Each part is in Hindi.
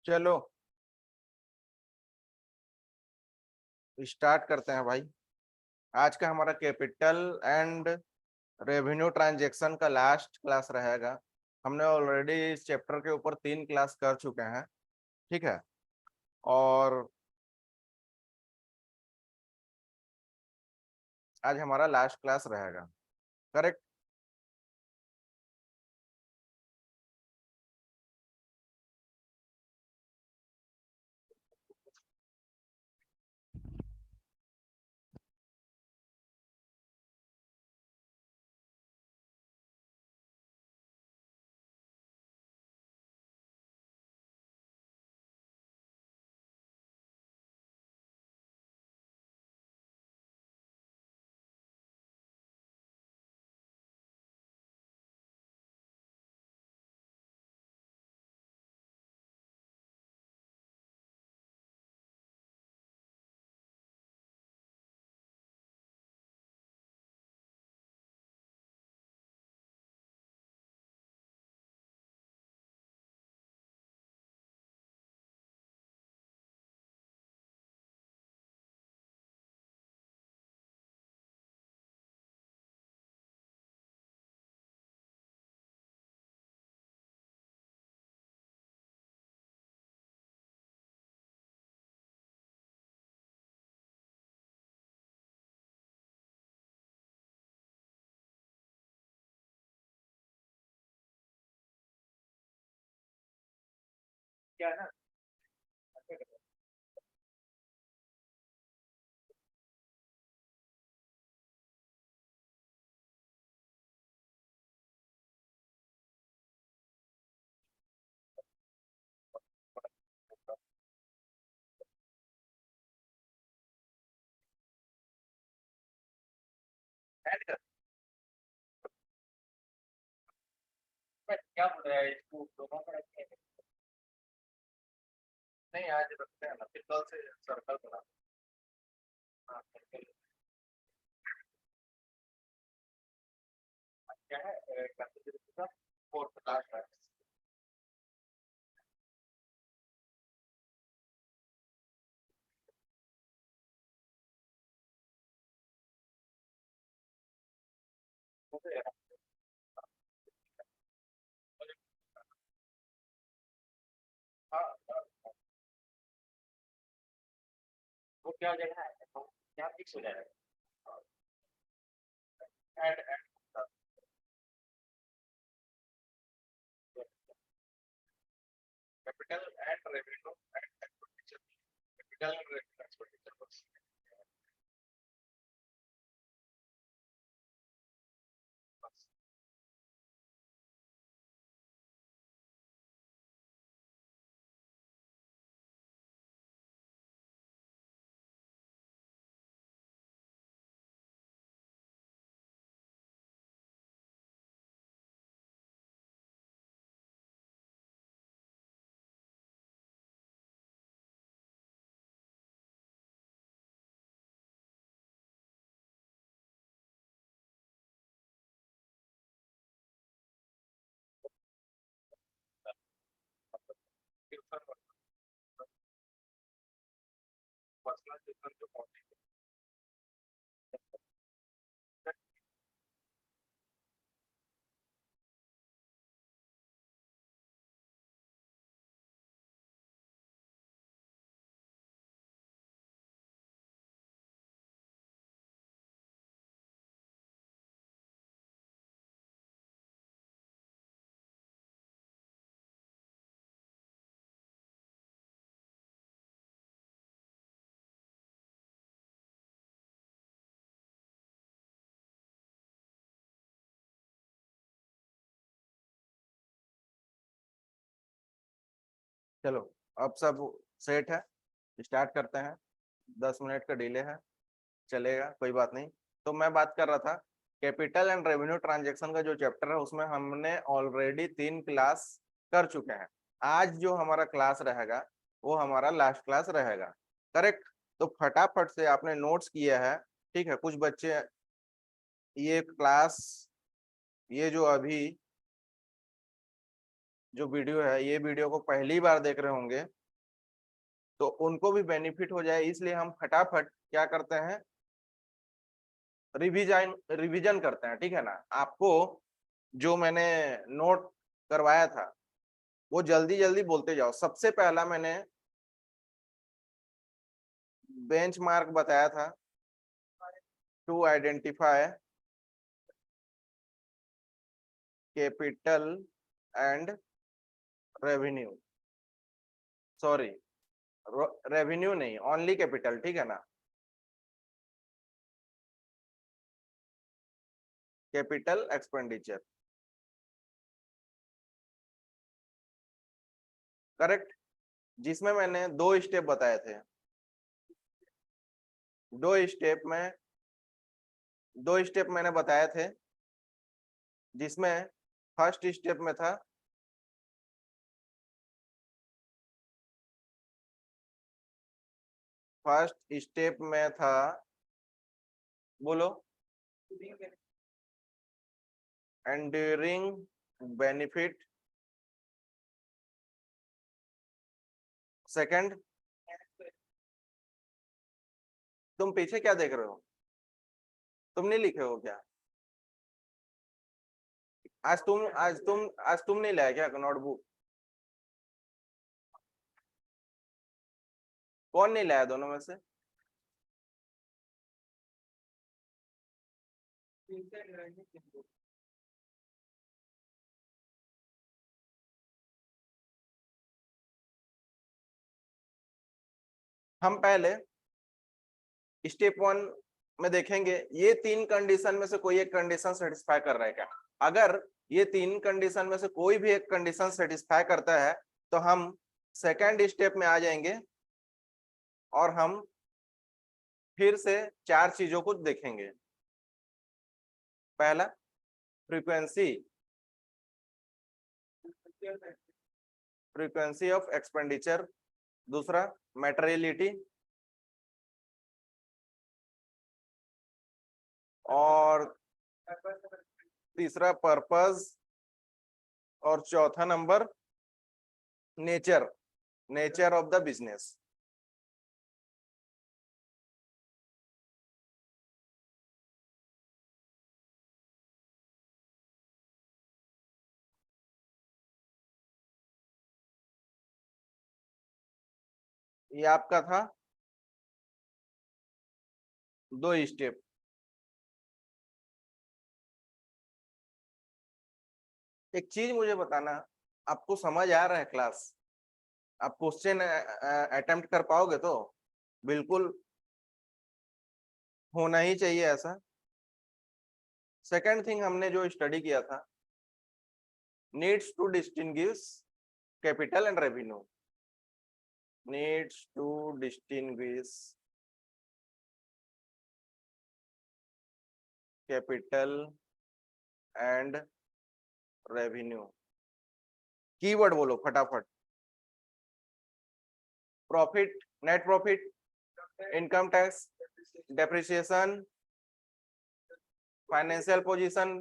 चलो स्टार्ट करते हैं भाई। आज का हमारा कैपिटल एंड रेवेन्यू ट्रांजैक्शन का लास्ट क्लास रहेगा। हमने ऑलरेडी इस चैप्टर के ऊपर 3 क्लास कर चुके हैं। ठीक है। और आज हमारा लास्ट क्लास रहेगा। करेक्ट। क्या है ना। ऐड कर। क्या बोल रहा है इसको दोनों का रखते हैं? नहीं आज रखते हैं ना, फिर कल से सर्कल बना। हाँ, circle। क्या है का फोर्थ लास्ट है। हाँ हाँ, वो क्या जगह है तो यहाँ फिक्स हो जाएगा। Add add capital and revenue and expenditure. Capital and revenue expenditure बस। पर्सनल डिफरेंस जो पहुंचे चलो अब सब सेट है। स्टार्ट करते हैं। 10 मिनट का डिले है, चलेगा कोई बात नहीं। तो मैं बात कर रहा था कैपिटल एंड रेवेन्यू ट्रांजैक्शन का जो चैप्टर है उसमें हमने ऑलरेडी 3 क्लास कर चुके हैं। आज जो हमारा क्लास रहेगा वो हमारा लास्ट क्लास रहेगा। करेक्ट। तो फटाफट से आपने नोट्स किया है। ठीक है। कुछ बच्चे ये क्लास, ये जो अभी जो वीडियो है, ये वीडियो को पहली बार देख रहे होंगे तो उनको भी बेनिफिट हो जाए, इसलिए हम फटाफट क्या करते हैं, रिवीजन करते हैं, ठीक है ना। आपको जो मैंने नोट करवाया था वो जल्दी जल्दी बोलते जाओ। सबसे पहला मैंने बेंचमार्क बताया था, to identify capital and revenue, sorry revenue नहीं, ओनली कैपिटल, ठीक है ना। Capital expenditure, correct. जिसमें मैंने दो स्टेप बताए थे, दो स्टेप में दो स्टेप मैंने बताए थे, जिसमें फर्स्ट स्टेप में था बोलो, एंड्यूरिंग बेनिफिट। सेकंड, तुम पीछे क्या देख रहे हो, तुम नहीं लिखे हो क्या? आज तुम नहीं लाया क्या नोटबुक? कौन नहीं लाया दोनों में से? हम पहले स्टेप 1 में देखेंगे ये तीन कंडीशन में से कोई एक कंडीशन सेटिस्फाई कर रहा है क्या। अगर ये तीन कंडीशन में से कोई भी एक कंडीशन सेटिस्फाई करता है तो हम सेकेंड स्टेप में आ जाएंगे और हम फिर से चार चीजों को देखेंगे। पहला, फ्रीक्वेंसी ऑफ एक्सपेंडिचर। दूसरा, मटेरियलिटी। और तीसरा, पर्पस। और चौथा number, nature of the business. ये आपका था दो स्टेप। एक चीज मुझे बताना, आपको समझ आ रहा है क्लास? आप क्वेश्चन अटेम्प्ट कर पाओगे? तो बिल्कुल होना ही चाहिए ऐसा। सेकंड थिंग हमने जो स्टडी किया था, needs to distinguish capital and revenue. Needs to distinguish capital and revenue. Keyword बोलो फटाफट। Profit, net profit, income tax, depreciation, financial position,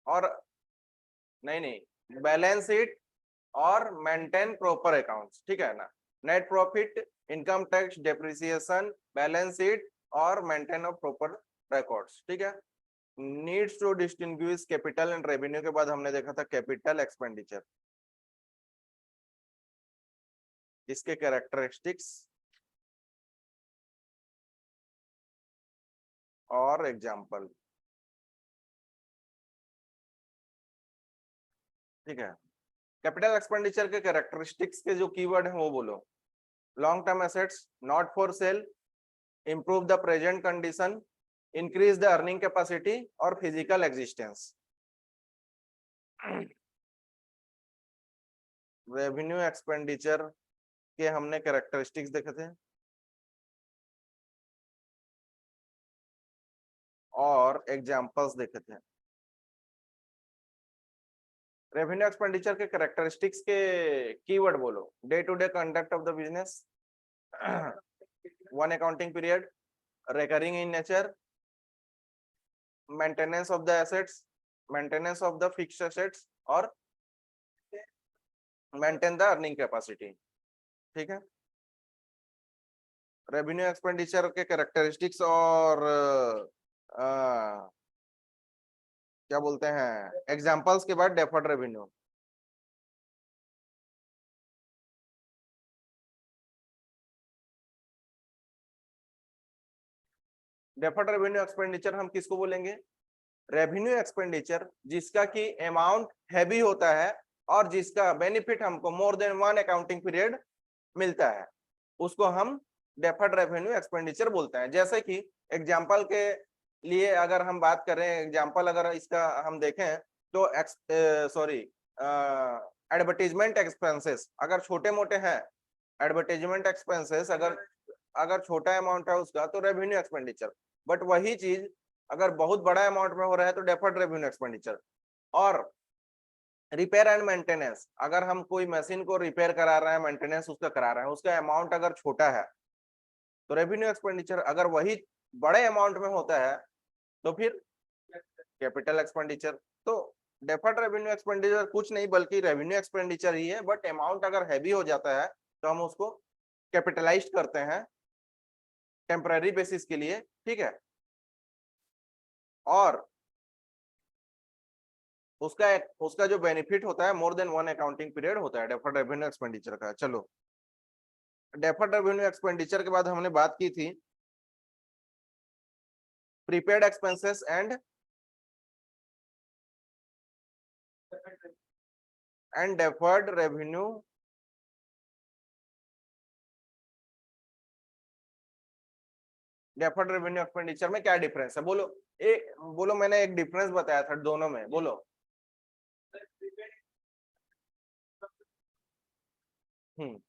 और नहीं, बैलेंस शीट और मेंटेन प्रॉपर अकाउंट्स, ठीक है ना। Net profit, income tax, depreciation, balance sheet और मेंटेन ऑफ प्रॉपर रिकॉर्ड्स, ठीक है। Needs to distinguish capital and revenue के बाद हमने देखा था कैपिटल एक्सपेंडिचर, इसके कैरेक्टरिस्टिक्स और एग्जाम्पल, ठीक है। कैपिटल एक्सपेंडिचर के कैरेक्टरिस्टिक्स के जो कीवर्ड है वो बोलो। Long term assets, not for sale, improve the present condition, increase the earning capacity और physical existence। रेवेन्यू एक्सपेंडिचर के हमने कैरेक्टरिस्टिक्स देखे थे और एग्जांपल्स देखे थे। रेवेन्यू एक्सपेंडिचर के कैरेक्टरिस्टिक्स के कीवर्ड बोलो। Day to day conduct of the business, one accounting period, recurring in nature, maintenance of the assets, maintenance of the fixed assets और मेंटेन द अर्निंग कैपेसिटी। ठीक है, रेवेन्यू एक्सपेंडिचर के कैरेक्टरिस्टिक्स और क्या बोलते हैं एग्जांपल्स के बाद deferred revenue. Deferred revenue expenditure हम किसको बोलेंगे? रेवेन्यू एक्सपेंडिचर जिसका की अमाउंट हैवी होता है और जिसका बेनिफिट हमको मोर देन 1 अकाउंटिंग पीरियड मिलता है, उसको हम डेफर्ड रेवेन्यू एक्सपेंडिचर बोलते हैं। जैसे कि एग्जांपल के लिए अगर हम बात करें, एग्जांपल अगर इसका हम देखें तो सॉरी एडवर्टीजमेंट एक्सपेंसेस अगर छोटे मोटे हैं, एडवर्टीजमेंट एक्सपेंसेस अगर अगर छोटा अमाउंट है उसका तो रेवेन्यू एक्सपेंडिचर, बट वही चीज अगर बहुत बड़ा अमाउंट में हो रहा है तो डेफर्ड रेवेन्यू एक्सपेंडिचर। और रिपेयर एंड मेंटेनेंस अगर हम कोई मशीन को रिपेयर करा रहे हैं, मेंटेनेंस उसका करा रहे हैं, उसका अमाउंट अगर छोटा है तो रेवेन्यू एक्सपेंडिचर। अगर वही बड़े अमाउंट में होता है तो फिर कैपिटल एक्सपेंडिचर। तो डेफर्ड रेवेन्यू एक्सपेंडिचर कुछ नहीं बल्कि रेवेन्यू एक्सपेंडिचर ही है, बट अमाउंट अगर हैवी हो जाता है तो हम उसको कैपिटलाइज करते हैं टेम्पररी बेसिस के लिए। ठीक है, और उसका उसका जो बेनिफिट होता है मोर देन 1 अकाउंटिंग पीरियड होता है डेफर्ड रेवेन्यू एक्सपेंडिचर का। चलो, डेफर्ड रेवेन्यू एक्सपेंडिचर के बाद हमने बात की थी prepaid expenses and deferred revenue. Deferred revenue expenditure में क्या डिफरेंस है? बोलो, बोलो, मैंने एक डिफरेंस बताया था दोनों में, बोलो। हम्म,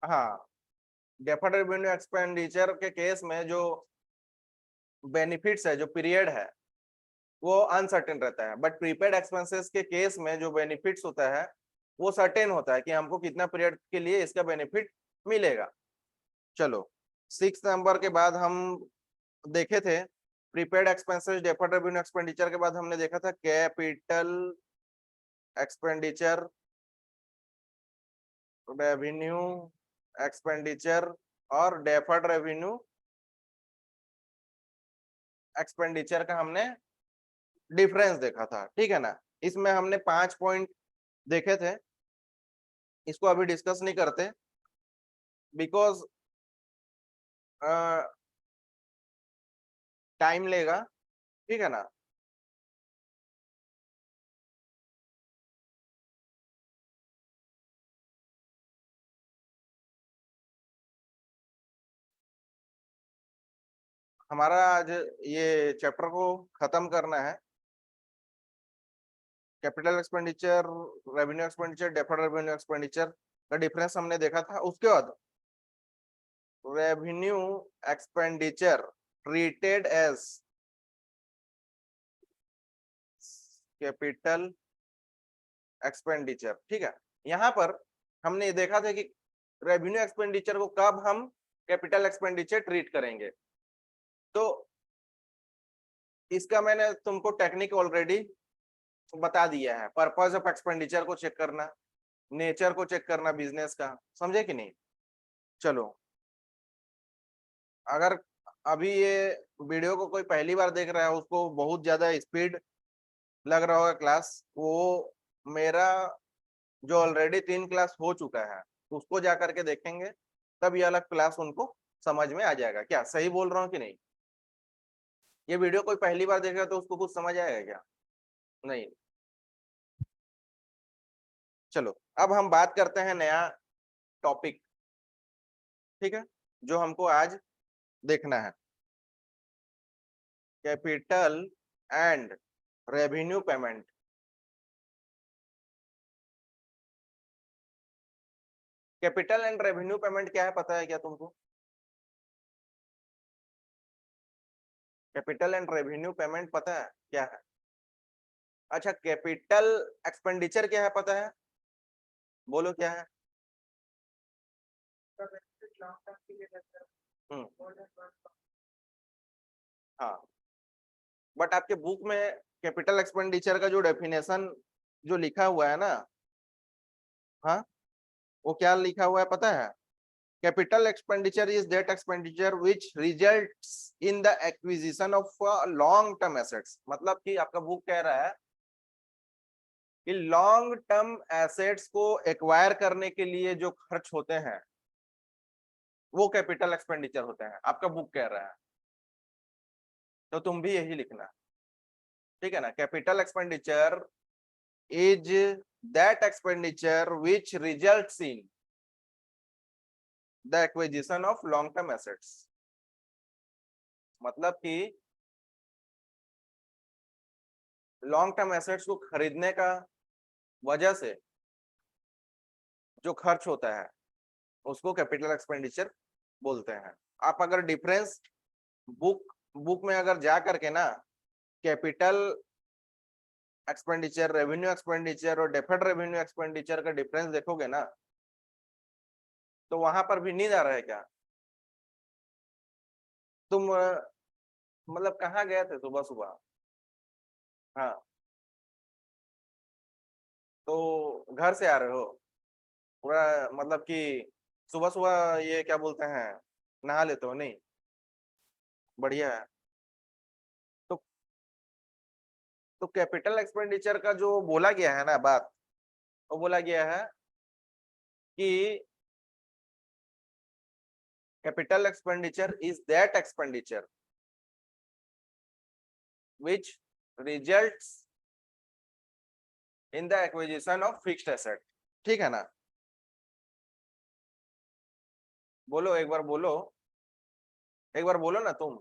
हाँ, डेफर्ड रेवेन्यू एक्सपेंडिचर के केस में जो बेनिफिट्स है, जो पीरियड है, वो अनसर्टेन रहता है, बट प्रीपेड एक्सपेंसेस के केस में जो बेनिफिट्स होता है वो सर्टेन होता है कि हमको कितना पीरियड के लिए इसका बेनिफिट मिलेगा। चलो, 6 नंबर के बाद हम देखे थे prepaid expenses deferred revenue expenditure के बाद हमने देखा था कैपिटल एक्सपेंडिचर रेवेन्यू एक्सपेंडिचर और डेफर्ड रेवेन्यू एक्सपेंडिचर का हमने डिफरेंस देखा था। ठीक है ना, इसमें हमने 5 पॉइंट देखे थे, इसको अभी डिस्कस नहीं करते बिकॉज टाइम लेगा। ठीक है ना, हमारा आज ये चैप्टर को खत्म करना है। Capital expenditure, revenue expenditure, deferred revenue expenditure का डिफरेंस हमने देखा था। उसके बाद revenue expenditure treated as capital expenditure. ठीक है, यहाँ पर हमने देखा था कि रेवेन्यू एक्सपेंडिचर को कब हम कैपिटल एक्सपेंडिचर ट्रीट करेंगे। तो इसका मैंने तुमको टेक्निक ऑलरेडी बता दिया है। पर्पस ऑफ एक्सपेंडिचर को चेक करना, नेचर को चेक करना बिजनेस का, समझे कि नहीं? चलो, अगर अभी ये वीडियो को कोई पहली बार देख रहा है, उसको बहुत ज्यादा स्पीड लग रहा होगा क्लास, वो मेरा जो ऑलरेडी 3 क्लास हो चुका है उसको जा करके देखेंगे, तब ये अलग क्लास उनको समझ में आ जाएगा। क्या सही बोल रहा हूँ कि नहीं? ये वीडियो कोई पहली बार देखेगा तो उसको कुछ समझ आएगा क्या? नहीं। चलो, अब हम बात करते हैं नया टॉपिक। ठीक है, जो हमको आज देखना है, capital and revenue payment. Capital and revenue payment क्या है, पता है क्या तुमको? कैपिटल एंड रेवेन्यू पेमेंट पता है क्या है? अच्छा, कैपिटल एक्सपेंडिचर क्या है पता है? बोलो क्या है? हम्म, हाँ, बट आपके बुक में कैपिटल एक्सपेंडिचर का जो डेफिनेशन जो लिखा हुआ है ना, हाँ, वो क्या लिखा हुआ है पता है? Capital expenditure is that expenditure which results in the acquisition of long term assets. मतलब कि आपका बुक कह रहा है कि लॉन्ग टर्म एसेट्स को एक्वायर करने के लिए जो खर्च होते हैं वो कैपिटल एक्सपेंडिचर होते हैं, आपका बुक कह रहा है। तो तुम भी यही लिखना, ठीक है ना? Capital expenditure is that expenditure which results in the acquisition of long term assets. मतलब कि लॉन्ग टर्म एसेट्स को खरीदने का वजह से जो खर्च होता है उसको कैपिटल एक्सपेंडिचर बोलते हैं। आप अगर डिफरेंस बुक बुक में अगर जा करके ना कैपिटल एक्सपेंडिचर, रेवेन्यू एक्सपेंडिचर और डेफर्ड रेवेन्यू एक्सपेंडिचर का डिफरेंस देखोगे ना, तो वहां पर भी नींद आ रहा है क्या? तुम मतलब कहाँ गए थे सुबह सुबह? हाँ, तो घर से आ रहे हो पूरा, मतलब कि सुबह सुबह ये क्या बोलते हैं, नहा लेते हो नहीं? बढ़िया है। तो कैपिटल एक्सपेंडिचर का जो बोला गया है ना बात, वो बोला गया है कि capital expenditure is that expenditure which results in the acquisition of fixed asset। ठीक है ना? बोलो एक बार, बोलो एक बार, बोलो ना तुम।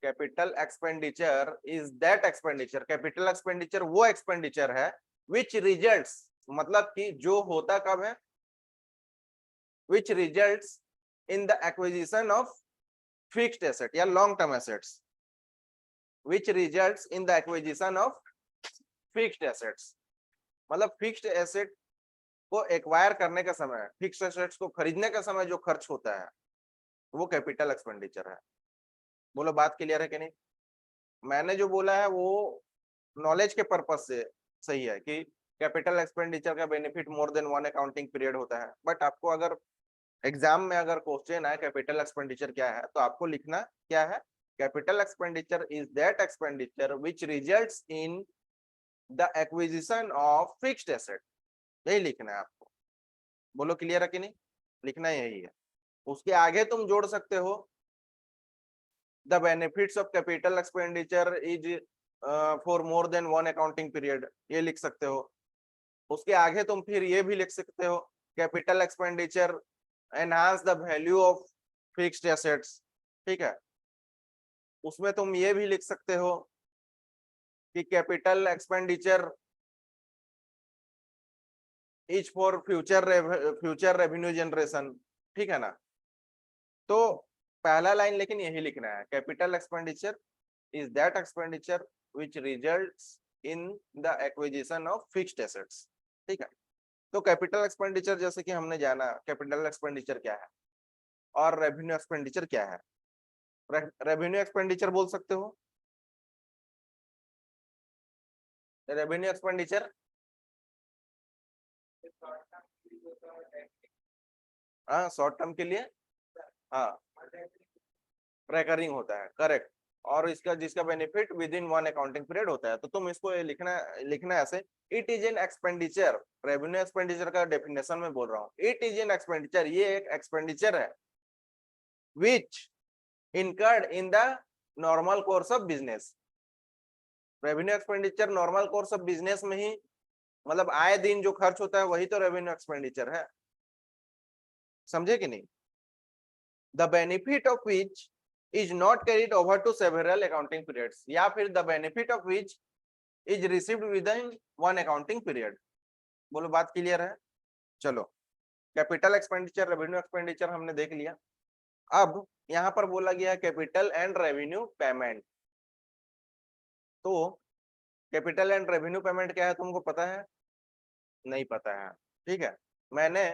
Capital expenditure is that expenditure, capital expenditure वो एक्सपेंडिचर है विच रिजल्ट्स, मतलब कि जो होता कब है, which results in the acquisition of fixed asset या long term assets, which results in the acquisition of fixed assets. मतलब फिक्स्ड एसेट को एक्वायर करने का समय, फिक्स्ड एसेट्स को खरीदने का समय जो खर्च होता है वो कैपिटल एक्सपेंडिचर है। बोलो बात क्लियर है कि नहीं? मैंने जो बोला है वो नॉलेज के पर्पज से सही है कि कैपिटल एक्सपेंडिचर का benefit more than one accounting period होता है, बट आपको अगर एग्जाम में अगर क्वेश्चन है कैपिटल एक्सपेंडिचर क्या है, तो आपको लिखना क्या है, capital expenditure is that expenditure which results in the acquisition of fixed asset. यही लिखना है आपको। बोलो क्लियर है कि नहीं? लिखना यही है। उसके आगे तुम जोड़ सकते हो the benefits of capital expenditure is for more than one accounting period, ये लिख सकते हो। उसके आगे तुम फिर ये भी लिख सकते हो capital expenditure enhance the value of fixed assets. ठीक है, उसमें तुम ये भी लिख सकते हो कि capital expenditure is for future revenue generation. ठीक है ना? तो पहला लाइन लेकिन यही लिखना है, capital expenditure is that expenditure which results in the acquisition of fixed assets. ठीक है? तो कैपिटल एक्सपेंडिचर जैसे कि हमने जाना कैपिटल एक्सपेंडिचर क्या है और रेवेन्यू एक्सपेंडिचर क्या है। रेवेन्यू एक्सपेंडिचर बोल सकते हो, रेवेन्यू एक्सपेंडिचर हाँ शॉर्ट टर्म के लिए, हाँ रेकरिंग होता है, करेक्ट। और इसका जिसका benefit with in one accounting period होता है। तो तुम इसको लिखना लिखना ऐसे, it is an expenditure, revenue expenditure का डेफिनेशन में बोल रहा हूँ, इट इज एन एक्सपेंडिचर, ये एक एक्सपेंडिचर है which incurred in the normal course of business. Revenue expenditure normal course of business में ही, मतलब आए दिन जो खर्च होता है वही तो रेवेन्यू एक्सपेंडिचर है। समझे कि नहीं? The benefit of which is not carried over to several accounting periods, या फिर the benefit of which is received within one accounting period. बोलो बात क्लियर है? चलो, कैपिटल एक्सपेंडिचर, रेवेन्यू एक्सपेंडिचर हमने देख लिया। अब यहाँ पर बोला गया कैपिटल एंड रेवेन्यू पेमेंट। तो कैपिटल एंड रेवेन्यू पेमेंट क्या है तुमको पता है? नहीं पता है? ठीक है, मैंने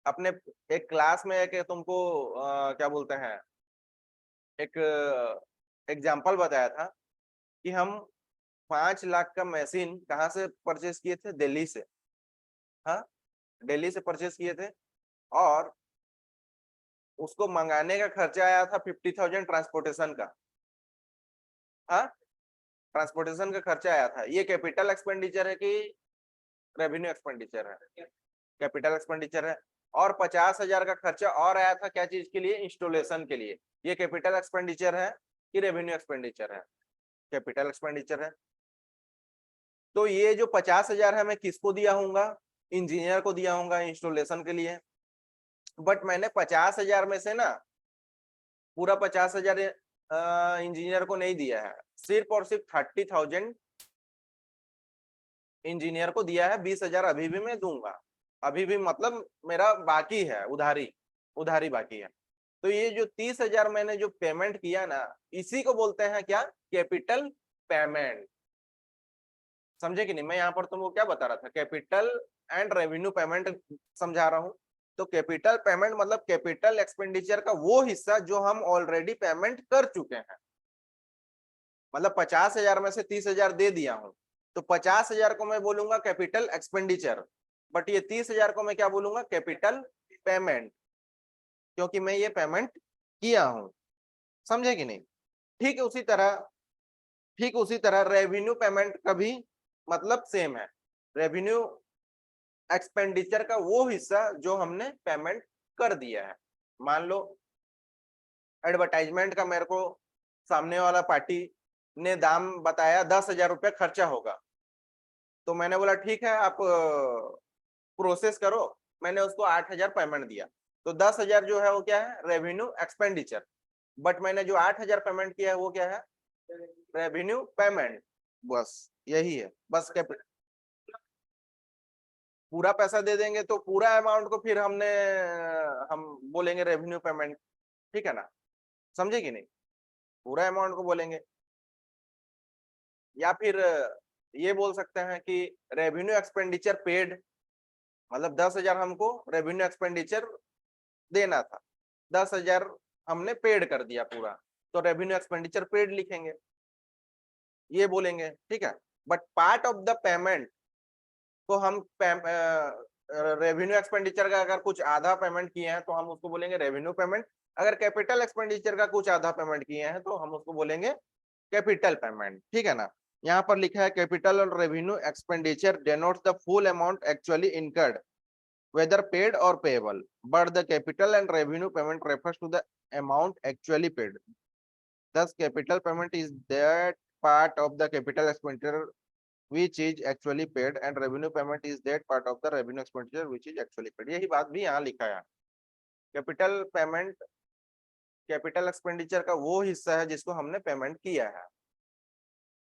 अपने एक क्लास में एक तुमको क्या बोलते हैं, एक एग्जाम्पल बताया था कि हम 5 लाख का मशीन कहाँ से परचेज किए थे? दिल्ली से। हाँ, दिल्ली से परचेज किए थे और उसको मंगाने का खर्चा आया था 50,000 ट्रांसपोर्टेशन का। हाँ, ट्रांसपोर्टेशन का खर्चा आया था। ये कैपिटल एक्सपेंडिचर है कि रेवेन्यू एक्सपेंडिचर है? कैपिटल एक्सपेंडिचर है। और 50,000 का खर्चा और आया था क्या चीज के लिए? इंस्टॉलेशन के लिए। ये कैपिटल एक्सपेंडिचर है कि रेवेन्यू एक्सपेंडिचर है? कैपिटल एक्सपेंडिचर है। तो ये जो 50,000 है मैं किसको दिया हूँगा? इंजीनियर को दिया हूँगा इंस्टॉलेशन के लिए। बट मैंने 50,000 में से ना पूरा 50,000 इंजीनियर को नहीं दिया है, सिर्फ और सिर्फ 30,000 इंजीनियर को दिया है। 20,000 अभी भी मैं दूंगा, अभी भी मतलब मेरा बाकी है, उधारी उधारी बाकी है। तो ये जो 30,000 मैंने जो पेमेंट किया ना, इसी को बोलते हैं क्या? Capital payment. समझे कि नहीं? मैं यहाँ पर तुमको क्या बता रहा था? कैपिटल एंड रेवेन्यू पेमेंट समझा रहा हूँ। तो कैपिटल पेमेंट मतलब कैपिटल एक्सपेंडिचर का वो हिस्सा जो हम ऑलरेडी पेमेंट कर चुके हैं। मतलब 50,000 में से 30,000 दे दिया हूं, तो 50,000 को मैं बोलूंगा कैपिटल एक्सपेंडिचर, बट ये 30,000 को मैं क्या बोलूंगा? कैपिटल पेमेंट, क्योंकि मैं ये पेमेंट किया हूं। समझे कि नहीं? ठीक है, उसी तरह रेवेन्यू पेमेंट का भी मतलब सेम है। रेवेन्यू एक्सपेंडिचर का वो हिस्सा जो हमने पेमेंट कर दिया है। मान लो एडवर्टाइजमेंट का मेरे को सामने वाला पार्टी ने दाम बताया 10,000 रुपया खर्चा होगा, तो मैंने बोला ठीक है आप प्रोसेस करो। मैंने उसको 8,000 पेमेंट दिया, तो 10,000 जो है वो क्या है? Revenue expenditure. बट मैंने जो 8,000 पेमेंट किया है वो क्या है? Revenue payment. बस यही है। बस पूरा पैसा दे देंगे तो पूरा अमाउंट को फिर हम बोलेंगे रेवेन्यू पेमेंट। ठीक है ना? समझे कि नहीं? पूरा अमाउंट को बोलेंगे। या फिर ये बोल सकते हैं कि रेवेन्यू एक्सपेंडिचर पेड, मतलब 10,000 हमको रेवेन्यू एक्सपेंडिचर देना था, 10,000 हमने पेड कर दिया पूरा, तो रेवेन्यू एक्सपेंडिचर पेड लिखेंगे, ये बोलेंगे। ठीक है। But part of the payment को हम रेवेन्यू एक्सपेंडिचर का अगर कुछ आधा पेमेंट किए हैं तो हम उसको बोलेंगे रेवेन्यू पेमेंट। अगर कैपिटल एक्सपेंडिचर का कुछ आधा पेमेंट किए हैं तो हम उसको बोलेंगे कैपिटल पेमेंट। ठीक है ना? यहाँ पर लिखा है कैपिटल और revenue expenditure denotes the full amount actually incurred whether paid or payable, but the capital and revenue payment refers to the amount actually paid. Thus capital payment is that part of the capital expenditure which is actually paid, and revenue payment is that part of the revenue expenditure which is actually paid. यही बात भी यहाँ लिखा है। कैपिटल पेमेंट कैपिटल एक्सपेंडिचर का वो हिस्सा है जिसको हमने पेमेंट किया है,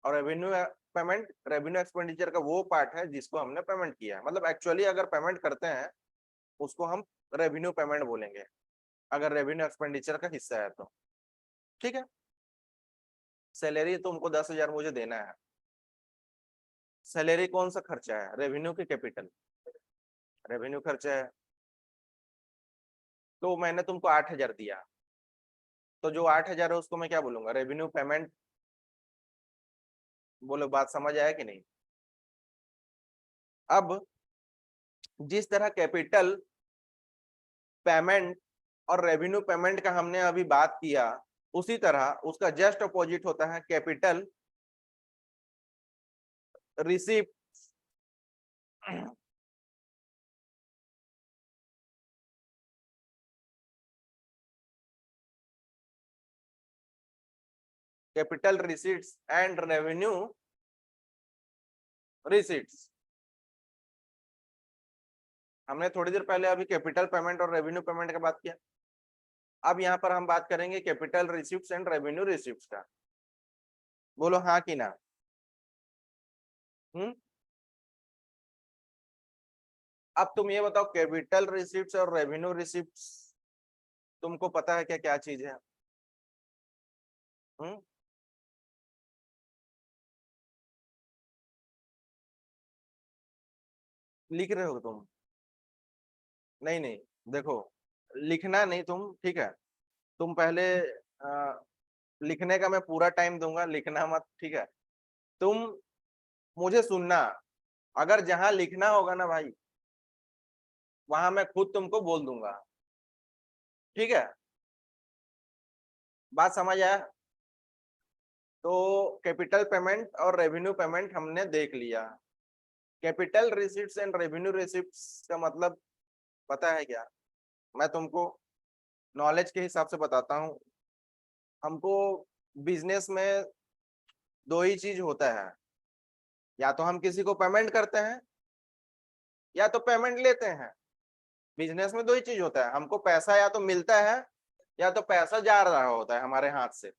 और रेवेन्यू पेमेंट रेवेन्यू एक्सपेंडिचर का वो पार्ट है जिसको हमने पेमेंट किया है। मतलब एक्चुअली अगर पेमेंट करते हैं उसको हम रेवेन्यू पेमेंट बोलेंगे, अगर रेवेन्यू एक्सपेंडिचर का हिस्सा है तो। ठीक है। सैलरी तुमको 10,000 मुझे देना है, सैलरी कौन सा खर्चा है? रेवेन्यू के कैपिटल? रेवेन्यू खर्चा है। तो मैंने तुमको 8,000 दिया, तो जो 8,000 है उसको मैं क्या बोलूंगा? Revenue payment. बोलो, बात समझ आया कि नहीं? अब जिस तरह कैपिटल पेमेंट और रेवेन्यू पेमेंट का हमने अभी बात किया, उसी तरह उसका जस्ट अपोजिट होता है capital receipt. Capital receipts and revenue receipts. हमने थोड़ी देर पहले अभी कैपिटल पेमेंट और रेवेन्यू पेमेंट का बात किया। अब यहाँ पर हम बात करेंगे capital receipts and revenue receipts का। बोलो हाँ कि ना? अब तुम ये बताओ, कैपिटल रिसीप्ट्स और रेवेन्यू रिसीप्ट्स तुमको पता है क्या क्या चीज है? हम्म लिख रहे हो तुम? नहीं नहीं, देखो, लिखना नहीं तुम, ठीक है? तुम पहले लिखने का मैं पूरा टाइम दूंगा, लिखना मत, ठीक है? तुम मुझे सुनना, अगर जहां लिखना होगा ना भाई, वहां मैं खुद तुमको बोल दूंगा, ठीक है? बात समझ आया? तो कैपिटल पेमेंट और रेवेन्यू पेमेंट हमने देख लिया। Capital receipts and revenue receipts का मतलब पता है क्या? मैं तुमको नॉलेज के हिसाब से बताता हूँ। हमको बिजनेस में दो ही चीज होता है, या तो हम किसी को पेमेंट करते हैं या तो पेमेंट लेते हैं। बिजनेस में दो ही चीज होता है, हमको पैसा या तो मिलता है या तो पैसा जा रहा होता है हमारे हाथ से।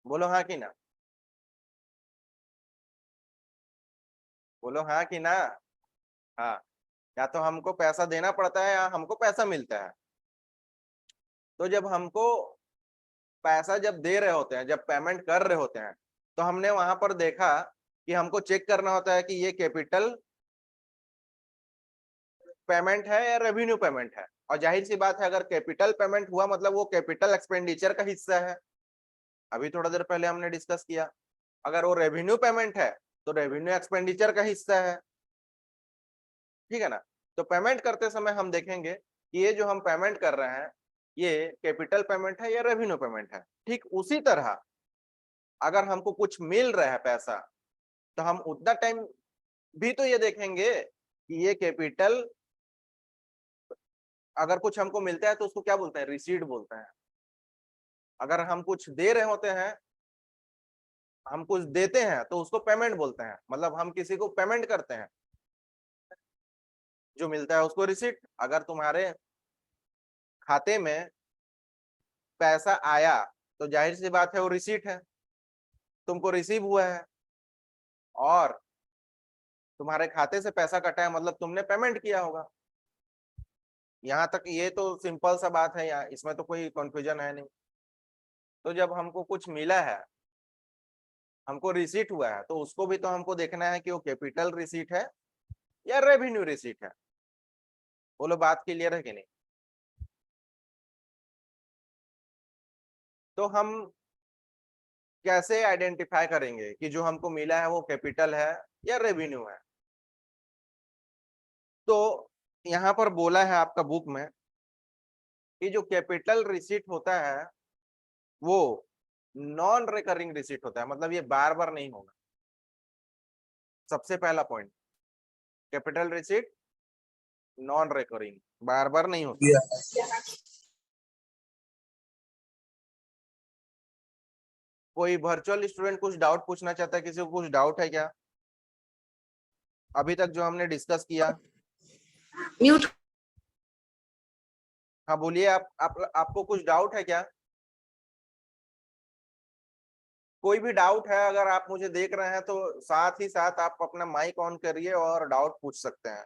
बोलो हाँ कि ना, बोलो हाँ कि ना। हाँ, या तो हमको पैसा देना पड़ता है या हमको पैसा मिलता है। तो जब हमको पैसा जब दे रहे होते हैं, जब पेमेंट कर रहे होते हैं, तो हमने वहां पर देखा कि हमको चेक करना होता है कि ये कैपिटल पेमेंट है या रेवेन्यू पेमेंट है। और जाहिर सी बात है, अगर कैपिटल पेमेंट हुआ मतलब वो कैपिटल एक्सपेंडिचर का हिस्सा है, अभी थोड़ा देर पहले हमने डिस्कस किया। अगर वो रेवेन्यू पेमेंट है तो रेवेन्यू एक्सपेंडिचर का हिस्सा है, ठीक है ना? तो पेमेंट करते समय हम देखेंगे कि ये जो हम पेमेंट कर रहे हैं, ये कैपिटल पेमेंट है या रेवेन्यू पेमेंट है। ठीक उसी तरह अगर हमको कुछ मिल रहा है पैसा, तो हम उतना टाइम भी तो ये देखेंगे कि ये कैपिटल, अगर कुछ हमको मिलता है तो उसको क्या बोलते हैं? रिसीट बोलते हैं। अगर हम कुछ दे रहे होते हैं, हम कुछ देते हैं तो उसको पेमेंट बोलते हैं, मतलब हम किसी को पेमेंट करते हैं, जो मिलता है उसको रिसीट। अगर तुम्हारे खाते में पैसा आया तो जाहिर सी बात है वो रिसीट है, तुमको रिसीव हुआ है। और तुम्हारे खाते से पैसा कटा है मतलब तुमने पेमेंट किया होगा। यहाँ तक ये तो सिंपल सा बात है, यहाँ इसमें तो कोई कंफ्यूजन है नहीं। तो जब हमको कुछ मिला है, हमको रिसीट हुआ है, तो उसको भी तो हमको देखना है कि वो कैपिटल रिसीट है या रेवेन्यू रिसीट है। बोलो बात क्लियर है कि नहीं? तो हम कैसे आइडेंटिफाई करेंगे कि जो हमको मिला है वो कैपिटल है या रेवेन्यू है? तो यहाँ पर बोला है आपका बुक में कि जो कैपिटल रिसीट होता है वो नॉन रिकरिंग रिसीट होता है, मतलब ये बार बार नहीं होगा। सबसे पहला point, capital receipt non recurring, बार बार नहीं होता। कोई वर्चुअल स्टूडेंट कुछ डाउट पूछना चाहता है? किसी को कुछ डाउट है क्या अभी तक जो हमने डिस्कस किया? म्यूट। हाँ बोलिए, आपको कुछ डाउट है क्या? कोई भी डाउट है अगर आप मुझे देख रहे हैं तो साथ ही साथ आप अपना माइक ऑन करिए और डाउट पूछ सकते हैं।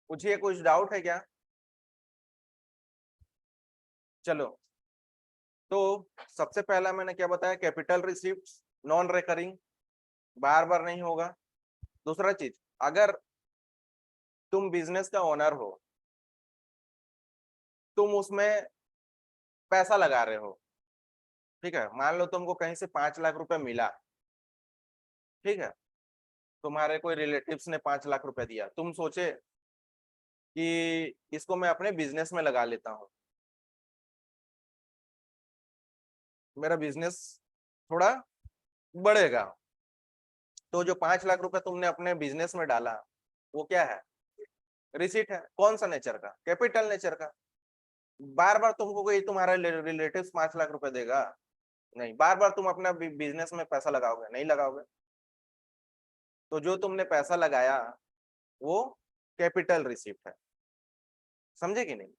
पूछिए, कुछ डाउट है क्या? चलो, तो सबसे पहला मैंने क्या बताया? कैपिटल रिसीप्ट नॉन रिकरिंग, बार बार नहीं होगा। दूसरा चीज, अगर तुम बिजनेस का ओनर हो, तुम उसमें पैसा लगा रहे हो, ठीक है? मान लो तुमको कहीं से 5 लाख रुपए मिला, ठीक है? तुम्हारे कोई रिलेटिव्स ने 5 लाख रुपए दिया, तुम सोचे कि इसको मैं अपने बिजनेस में लगा लेता हूँ, मेरा बिजनेस थोड़ा बढ़ेगा। तो जो 5 लाख रुपए तुमने अपने बिजनेस में डाला, वो क्या है? रिसीट है। कौन सा नेचर का? कैपिटल नेचर का। बार बार तुमको कोई तुम्हारा रिलेटिव 5 लाख रुपए देगा? नहीं। बार बार तुम अपना बिजनेस में पैसा लगाओगे? नहीं लगाओगे। तो जो तुमने पैसा लगाया वो कैपिटल रिसीप्ट है, समझे कि नहीं?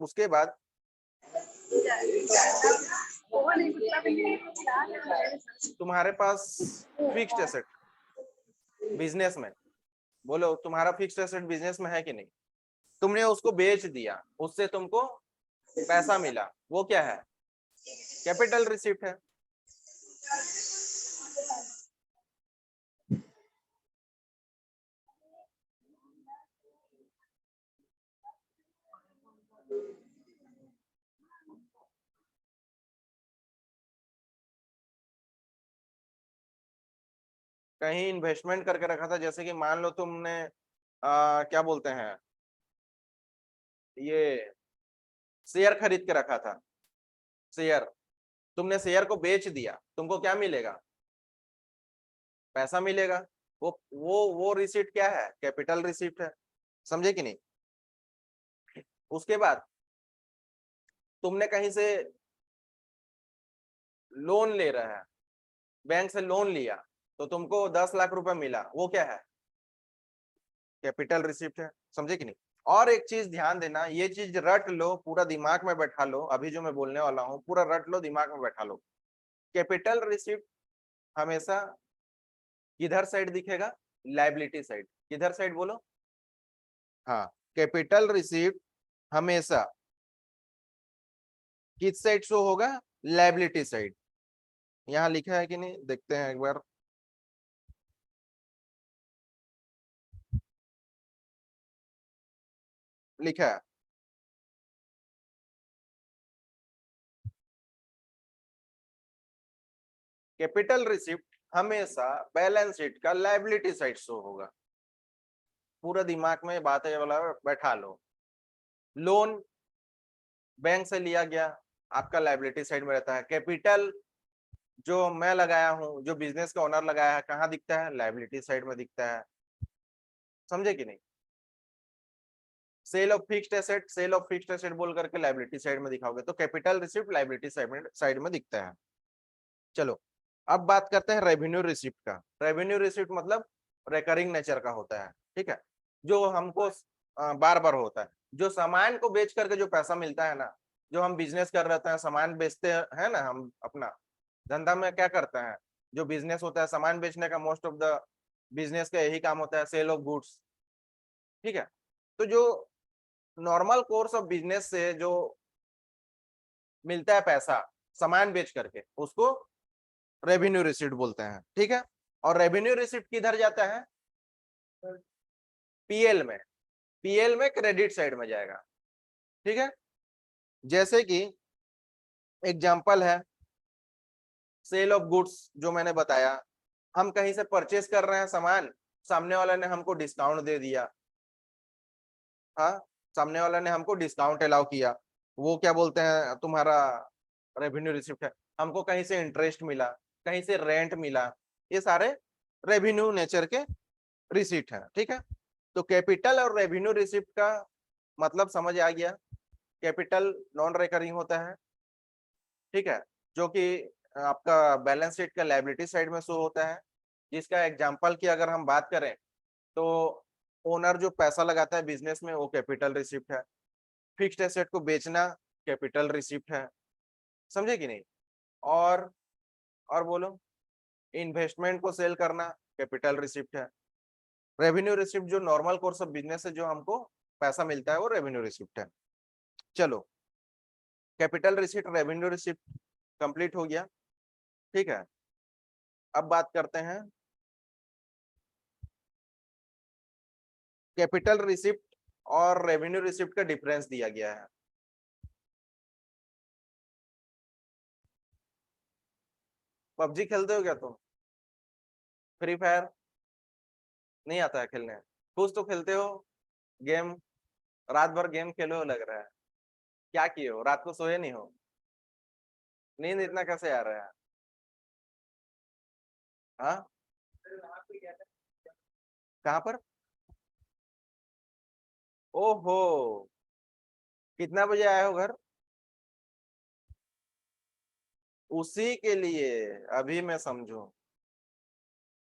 उसके बाद तुम्हारे पास फिक्स्ड एसेट, बिजनेस में, बोलो तुम्हारा फिक्स्ड एसेट बिजनेस में है कि नहीं? तुमने उसको बेच दिया, उससे तुमको पैसा मिला, वो क्या है? कैपिटल रिसिप्ट है। कहीं इन्वेस्टमेंट करके रखा था, जैसे कि मान लो तुमने क्या बोलते हैं, ये शेयर खरीद के रखा था, शेयर, तुमने शेयर को बेच दिया, तुमको क्या मिलेगा? पैसा मिलेगा। वो रिसीट क्या है? कैपिटल रिसीप्ट है। समझे कि नहीं? उसके बाद तुमने कहीं से लोन ले रहा है, बैंक से लोन लिया, तो तुमको 10 लाख रुपए मिला, वो क्या है? कैपिटल रिसिप्ट है। समझे कि नहीं? और एक चीज ध्यान देना, ये चीज रट लो, पूरा दिमाग में बैठा लो, अभी जो मैं बोलने वाला हूँ पूरा रट लो, दिमाग में बैठा लो। कैपिटल रिसिप्ट हमेशा किधर साइड दिखेगा? Liability side. किधर साइड बोलो? हाँ, कैपिटल रिसिप्ट हमेशा किस साइड शो होगा? Liability side. यहाँ लिखा है कि नहीं, देखते हैं एक बार। लिखा है कैपिटल रिसिप्ट हमेशा बैलेंस शीट का लायबिलिटी साइड शो होगा। पूरा दिमाग में बात है वाला बैठा लो। लोन बैंक से लिया गया, आपका लायबिलिटी साइड में रहता है। कैपिटल जो मैं लगाया हूं, जो बिजनेस का ओनर लगाया है, कहाँ दिखता है? लायबिलिटी साइड में दिखता है। समझे कि नहीं? Sale of fixed asset, sale of fixed asset बोल करके लायबिलिटी साइड में दिखाओगे, तो कैपिटल रिसिप्ट लायबिलिटी साइड में दिखता है। चलो, अब बात करते हैं रेवेन्यू रिसिप्ट का। रेवेन्यू रिसिप्ट मतलब रिकरिंग नेचर का होता है, ठीक है, जो हमको बार बार होता है। जो सामान को बेच करके जो पैसा मिलता है ना, जो हम बिजनेस कर रहे हैं, सामान बेचते हैं ना, हम अपना धंधा में क्या करते हैं, जो बिजनेस होता है सामान बेचने का, मोस्ट ऑफ द बिजनेस का यही काम होता है, सेल ऑफ गुड्स। ठीक है, तो जो नॉर्मल कोर्स ऑफ बिजनेस से जो मिलता है पैसा सामान बेच करके, उसको रेवेन्यू रिसिप्ट बोलते हैं। ठीक है, और रेवेन्यू रिसिप्ट किधर जाता है? पीएल में। पीएल में क्रेडिट साइड में जाएगा। ठीक है, जैसे कि एग्जांपल है सेल ऑफ गुड्स, जो मैंने बताया, हम कहीं से परचेस कर रहे हैं सामान, सामने वाला ने हमको डिस्काउंट दे दिया। हाँ, सामने वाला ने हमको डिस्काउंट अलाउ किया, वो क्या बोलते हैं, तुम्हारा रेवेन्यू रिसिप्ट है। हमको कहीं से इंटरेस्ट मिला, कहीं से रेंट मिला, ये सारे रेवेन्यू नेचर के रिसिप्ट है। ठीक है, तो कैपिटल और रेवेन्यू रिसिप्ट का मतलब समझ आ गया। कैपिटल नॉन रिकरिंग होता है, ठीक है, जो कि आपका बैलेंस शीट का लायबिलिटी साइड में शो होता है। जिसका एग्जांपल की अगर हम बात करें, तो ओनर जो पैसा लगाता है बिजनेस में, वो कैपिटल रिसिप्ट है। फिक्स्ड एसेट को बेचना कैपिटल रिसिप्ट है। समझे कि नहीं? और और बोलो, इन्वेस्टमेंट को सेल करना कैपिटल रिसिप्ट है। रेवेन्यू रिसिप्ट जो नॉर्मल कोर्स ऑफ बिजनेस से जो हमको पैसा मिलता है, वो रेवेन्यू रिसिप्ट है। चलो, capital receipt revenue receipt complete हो गया। ठीक है, अब बात करते हैं कैपिटल रिसिप्ट और रेवेन्यू रिसिप्ट का डिफरेंस दिया गया है। पबजी खेलते हो क्या तुम? फ्री फायर नहीं आता है खेलने? कुछ तो खेलते हो गेम, रात भर गेम खेलो हो लग रहा है। क्या किए हो, रात को सोए नहीं हो? नींद इतना कैसे आ रहा है? हाँ, कहाँ पर? ओहो, कितना बजे आए हो घर? उसी के लिए अभी मैं समझू।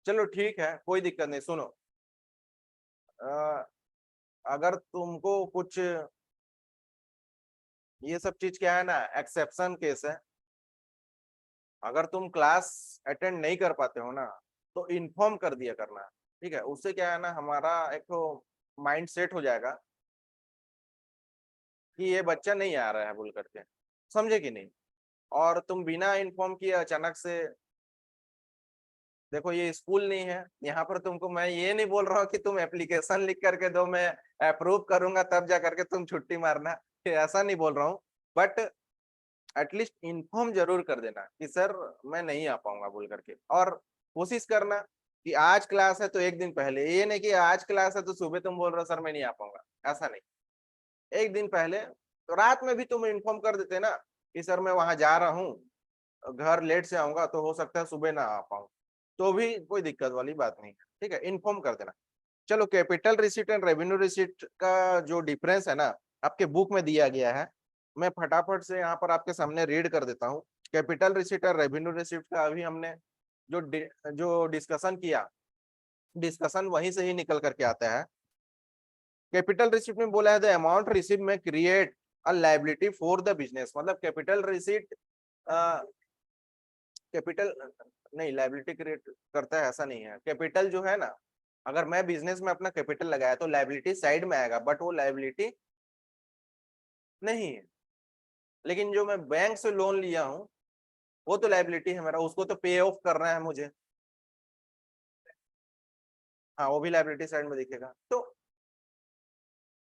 चलो ठीक है, कोई दिक्कत नहीं। सुनो, अ, अगर तुमको कुछ, ये सब चीज क्या है ना, एक्सेप्शन केस है। अगर तुम क्लास अटेंड नहीं कर पाते हो ना, तो इन्फॉर्म कर दिया करना। ठीक है, उससे क्या है ना, हमारा एक तो माइंड सेट हो जाएगा कि ये बच्चा नहीं आ रहा है बोल करके, समझे कि नहीं। और तुम बिना इन्फॉर्म किए अचानक से, देखो ये स्कूल नहीं है, यहाँ पर तुमको मैं ये नहीं बोल रहा हूँ कि तुम एप्लीकेशन लिख करके दो, मैं अप्रूव करूंगा तब जा करके तुम छुट्टी मारना, ऐसा नहीं बोल रहा हूँ। बट एटलीस्ट इन्फॉर्म जरूर कर देना कि सर मैं नहीं आ पाऊंगा बोल करके, और कोशिश करना कि आज क्लास है तो एक दिन पहले, ये नहीं कि आज क्लास है तो सुबह तुम बोल रहे हो सर मैं नहीं आ पाऊंगा, ऐसा नहीं। एक दिन पहले तो रात में भी तुम इन्फॉर्म कर देते ना कि सर मैं वहां जा रहा हूँ, घर लेट से आऊंगा तो हो सकता है सुबह ना आ पाऊँ, तो भी कोई दिक्कत वाली बात नहीं है, ठीक है, इन्फॉर्म कर देना। चलो capital receipt and revenue receipt का जो डिफरेंस है ना, आपके बुक में दिया गया है, मैं फटाफट से यहाँ पर आपके सामने रीड कर देता हूँ। कैपिटल रिसीट और रेवेन्यू रिसीट का अभी हमने जो डिस्कशन किया, डिस्कशन वहीं से ही निकल करके आता है। कैपिटल रिसीट में बोला है द अमाउंट रिसीव में create a liability for the business, मतलब कैपिटल रिसीट कैपिटल नहीं लायबिलिटी क्रिएट करता है, ऐसा नहीं है। कैपिटल जो है ना, अगर मैं बिजनेस में अपना कैपिटल लगाया तो लायबिलिटी साइड में आएगा, बट वो लायबिलिटी नहीं है। लेकिन जो मैं बैंक से लोन लिया हूं वो तो लायबिलिटी है मेरा, उसको तो पे ऑफ करना है मुझे, हाँ वो भी लायबिलिटी साइड में दिखेगा। तो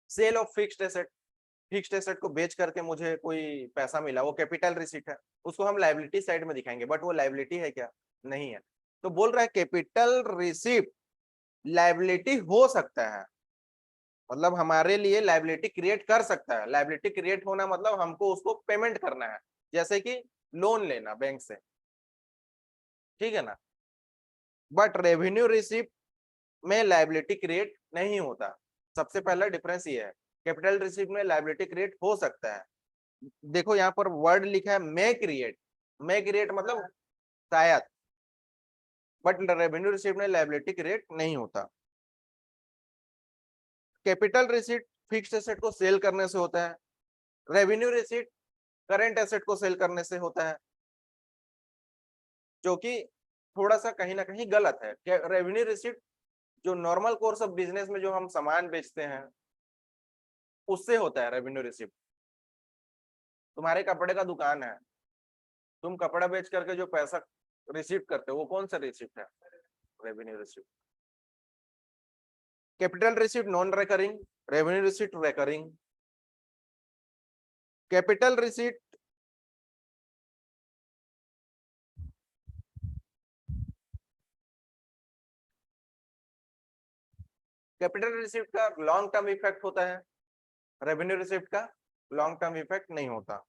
sale of fixed asset, fixed asset को बेच करके मुझे कोई पैसा मिला, वो कैपिटल रिसीट है, उसको हम लायबिलिटी साइड में दिखाएंगे, बट वो लायबिलिटी है क्या, नहीं है। तो बोल रहा है कैपिटल रिसीट लायबिलिटी हो सकता है, मतलब हमारे लिए लायबिलिटी क्रिएट कर सकता है। लायबिलिटी क्रिएट होना मतलब हमको उसको पेमेंट करना है, जैसे कि लोन लेना बैंक से, ठीक है ना। बट रेवेन्यू रिसीप्ट में लायबिलिटी क्रिएट नहीं होता, सबसे पहला डिफरेंस ये है। कैपिटल रिसीप्ट में लायबिलिटी क्रिएट हो सकता है, देखो यहाँ पर वर्ड लिखा है मे क्रिएट, मे क्रिएट मतलब शायद, बट रेवेन्यू रिसीप्ट में लायबिलिटी क्रिएट नहीं होता। कैपिटल रिसीट फिक्स्ड एसेट को सेल करने से होता है, रेवेन्यू रिसीट करेंट एसेट को सेल करने से होता है, जो कि थोड़ा सा कहीं ना कहीं गलत है। रेवेन्यू रिसीट जो नॉर्मल कोर्स ऑफ बिजनेस में जो हम सामान बेचते हैं उससे होता है रेवेन्यू रिसीट। तुम्हारे कपड़े का दुकान है, तुम कपड़ा बेच करके जो पैसा रिसीव करते हो वो कौन सा रिसीप्ट है, revenue receipt. Capital receipt non recurring, revenue receipt recurring. Capital receipt capital receipt का लॉन्ग टर्म इफेक्ट होता है, रेवेन्यू रिसीप्ट का लॉन्ग टर्म इफेक्ट नहीं होता।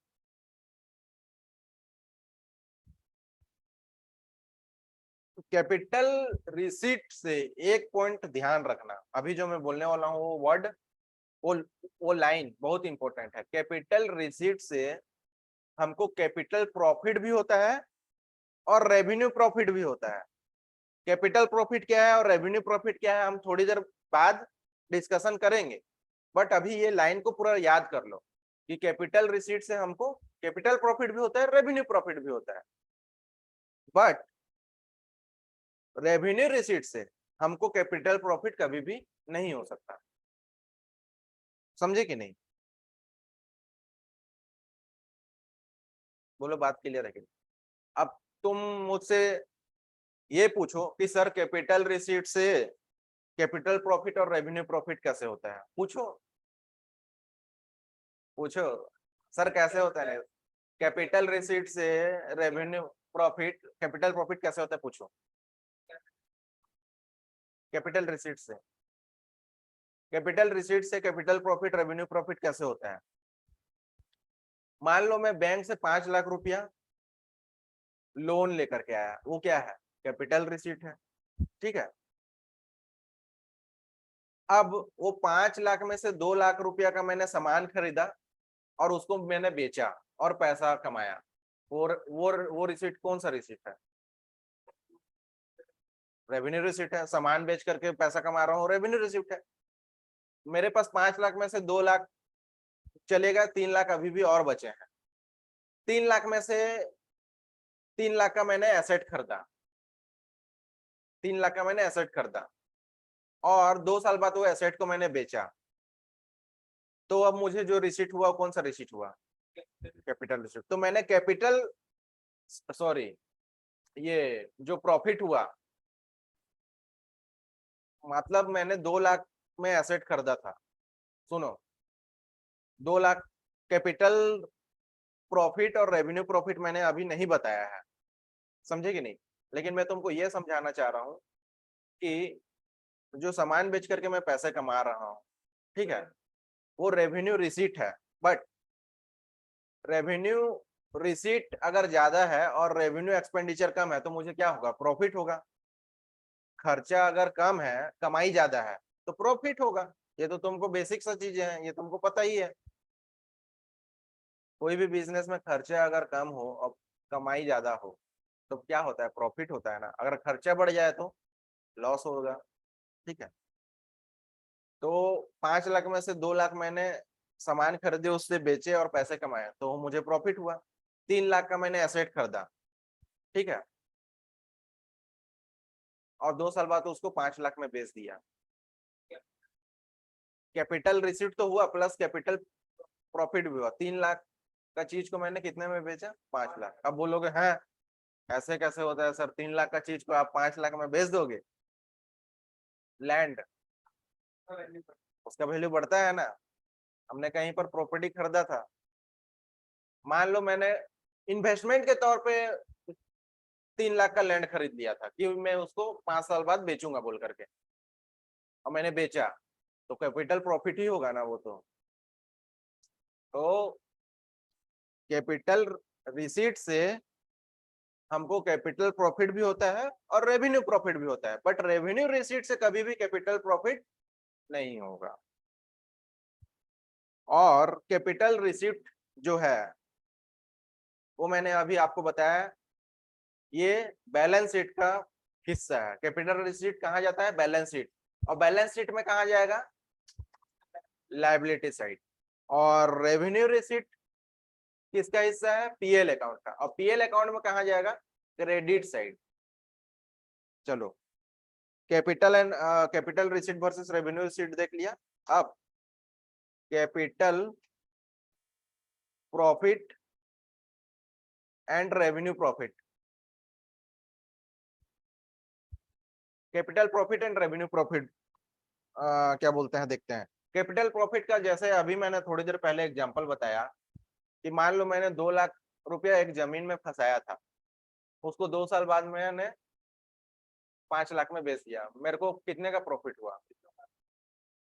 कैपिटल रिसीट से एक पॉइंट ध्यान रखना, अभी जो मैं बोलने वाला हूँ वो वर्ड, वो वो लाइन बहुत इंपॉर्टेंट है। कैपिटल रिसीट से हमको कैपिटल प्रॉफिट भी होता है और रेवेन्यू प्रॉफिट भी होता है। कैपिटल प्रॉफिट क्या है और रेवेन्यू प्रॉफिट क्या है हम थोड़ी देर बाद डिस्कशन करेंगे, बट अभी ये लाइन को पूरा याद कर लो कि कैपिटल रिसीट से हमको कैपिटल प्रॉफिट भी होता है, रेवेन्यू प्रॉफिट भी होता है, बट रेवेन्यू रिसीट से हमको कैपिटल प्रॉफिट कभी भी नहीं हो सकता, समझे कि नहीं। बोलो बात क्लियर है कि नहीं? अब तुम मुझसे ये पूछो कि सर कैपिटल रिसीट से कैपिटल प्रॉफिट और रेवेन्यू प्रॉफिट कैसे होता है, पूछो पूछो, सर कैसे होता है कैपिटल रिसीट से रेवेन्यू प्रॉफिट, कैपिटल प्रॉफिट कैसे होता है पूछो। कैपिटल रिसीट से कैपिटल प्रॉफिट रेवेन्यू प्रॉफिट कैसे होता है। मान लो मैं बैंक से 5 लाख रुपया लोन लेकर के आया, वो क्या है, कैपिटल रिसीट है, ठीक है। अब वो 5 लाख में से 2 लाख रुपया का मैंने सामान खरीदा और उसको मैंने बेचा और पैसा कमाया, वो रिसीट कौन सा रिसीट है, रेवेन्यू रिसीट है। सामान बेच करके पैसा कमा रहा हूँ, रेवेन्यू रिसीट है। मेरे पास 5 लाख में से 2 लाख चलेगा, 3 लाख अभी भी और बचे हैं। 3 लाख में से 3 लाख का मैंने एसेट खरीदा, 3 लाख का मैंने एसेट खरीदा और 2 साल बाद वो एसेट को मैंने बेचा, तो अब मुझे जो रिसीट हुआ कौन सा रिसीट हुआ? Capital receipt. तो मैंने कैपिटल सॉरी ये जो प्रॉफिट हुआ, मतलब मैंने 2 लाख में एसेट खरीदा था, सुनो 2 लाख। कैपिटल प्रॉफिट और रेवेन्यू प्रॉफिट मैंने अभी नहीं बताया है, समझे कि नहीं? लेकिन मैं तुमको ये समझाना चाह रहा हूँ कि जो सामान बेच करके मैं पैसे कमा रहा हूँ, ठीक है, वो रेवेन्यू रिसीट है। बट रेवेन्यू रिसीट अगर ज्यादा है और रेवेन्यू एक्सपेंडिचर कम है तो मुझे क्या होगा? प्रॉफिट होगा। खर्चा अगर कम है, कमाई ज्यादा है, तो प्रॉफिट होगा। ये तो तुमको बेसिक सा चीजें हैं, ये तुमको पता ही है। कोई भी बिजनेस में खर्चा अगर कम हो और कमाई ज्यादा हो तो क्या होता है? प्रॉफिट होता है ना। अगर खर्चा बढ़ जाए तो लॉस होगा, ठीक है। तो 5 लाख में से 2 लाख मैंने सामान खरीदे, उससे बेचे और पैसे कमाए, तो मुझे प्रॉफिट हुआ। 3 लाख का मैंने एसेट खरीदा, ठीक है, और 2 साल बाद तो उसको 5 लाख में बेच दिया। कैपिटल रिसीट तो हुआ प्लस कैपिटल प्रॉफिट भी हुआ। 3 लाख का चीज को मैंने कितने में बेचा? 5 लाख। अब बोलोगे हैं ऐसे कैसे होता है सर, 3 लाख का चीज को आप 5 लाख में बेच दोगे? लैंड, उसका वैल्यू बढ़ता है ना। हमने कहीं पर प्रॉपर्टी खरीदा था, मान लो मैंने इन्वेस्टमेंट के तौर पे 3 लाख का लैंड खरीद लिया था कि मैं उसको 5 साल बाद बेचूंगा बोल करके, और मैंने बेचा, तो कैपिटल प्रॉफिट ही होगा ना वो तो कैपिटल रिसीट से हमको कैपिटल प्रॉफिट भी होता है और रेवेन्यू प्रॉफिट भी होता है, बट रेवेन्यू रिसीट से कभी भी कैपिटल प्रॉफिट नहीं होगा। और कैपिटल रिसीट जो है वो मैंने अभी आपको बताया, ये बैलेंस शीट का हिस्सा है। कैपिटल रिसीट कहाँ जाता है? Balance sheet. और बैलेंस शीट में कहाँ जाएगा? Liability side. और रेवेन्यू रिसीट किसका हिस्सा है? पीएल अकाउंट का। और पीएल अकाउंट में कहाँ जाएगा? Credit side. चलो, capital receipt versus revenue receipt देख लिया। अब capital profit and revenue profit, capital profit and revenue profit क्या बोलते हैं, देखते हैं। कैपिटल प्रॉफिट का जैसे अभी मैंने थोड़ी देर पहले एग्जांपल बताया कि मान लो मैंने 2 लाख रुपया एक जमीन में फंसाया था, उसको 2 साल बाद मैंने 5 लाख में बेच दिया, मेरे को कितने का प्रॉफिट हुआ?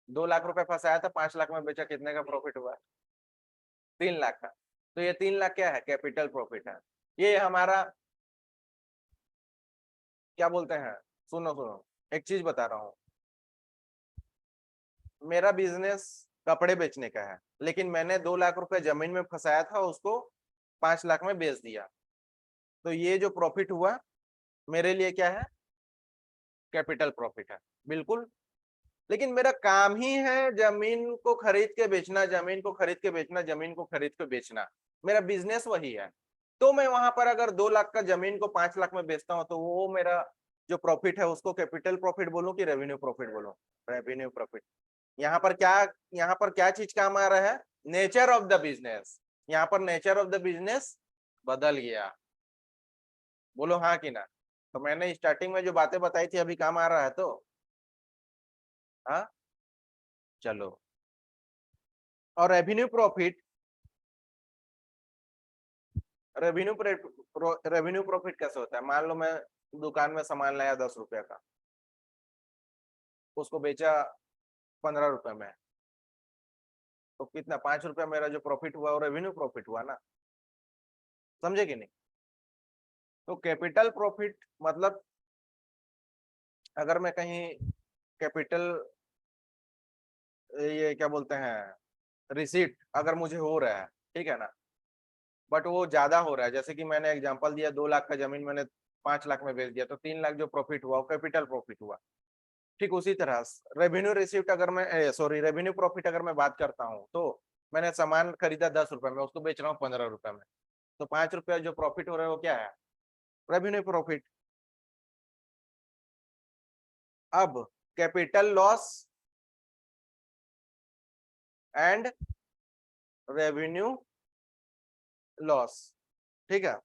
2 लाख रुपए फंसाया था, 5 लाख में बेचा, कितने का प्रॉफिट हुआ? 3 लाख का। तो ये 3 लाख क्या है? कैपिटल प्रॉफिट है। ये हमारा क्या बोलते हैं, सुनो सुनो, एक चीज बता रहा हूँ। मेरा बिजनेस कपड़े बेचने का है, लेकिन मैंने 2 लाख रुपए जमीन में फंसाया था, उसको 5 लाख में बेच दिया। तो ये जो प्रॉफिट हुआ मेरे लिए क्या है? कैपिटल प्रॉफिट है, बिल्कुल। लेकिन मेरा काम ही है जमीन को खरीद के बेचना, जमीन को खरीद के बेचना, जमीन को खरीद के बेचना, मेरा बिजनेस वही है। तो मैं वहां पर अगर 2 लाख का जमीन को 5 लाख में बेचता हूँ तो वो मेरा जो प्रॉफिट है उसको कैपिटल प्रॉफिट बोलूं कि रेवेन्यू प्रॉफिट बोलूं? Revenue profit. यहाँ पर क्या चीज काम आ रहा है? Nature of the business. यहाँ पर नेचर ऑफ द बिजनेस बदल गया। बोलो हाँ कि ना। तो मैंने स्टार्टिंग में जो बातें बताई थी अभी काम आ रहा है तो हाँ। चलो, और रेवेन्यू प्रॉफिट कैसे होता है? मान लो मैं दुकान में सामान लाया 10 रुपए का, उसको बेचा 15 रुपए में, तो कितना? 5 रुपया मेरा जो प्रॉफिट हुआ वो रेवेन्यू प्रॉफिट हुआ ना, समझे कि नहीं? तो कैपिटल प्रॉफिट मतलब अगर मैं कहीं कैपिटल ये क्या बोलते हैं रिसीट अगर मुझे हो रहा है, ठीक है ना, बट वो ज्यादा हो रहा है, जैसे कि मैंने एग्जांपल दिया 2 लाख का जमीन मैंने 5 लाख में बेच दिया, तो 3 लाख जो प्रॉफिट हुआ वो कैपिटल प्रॉफिट हुआ। ठीक उसी तरह रेवेन्यू रिसीव्ट अगर मैं सॉरी रेवेन्यू प्रॉफिट अगर मैं बात करता हूँ, तो मैंने सामान खरीदा 10 रुपए में, उसको बेच रहा हूँ 15 रुपए में, तो 5 रुपया जो प्रॉफिट हो रहा है वो क्या है? Revenue profit. अब capital loss and revenue loss, ठीक है।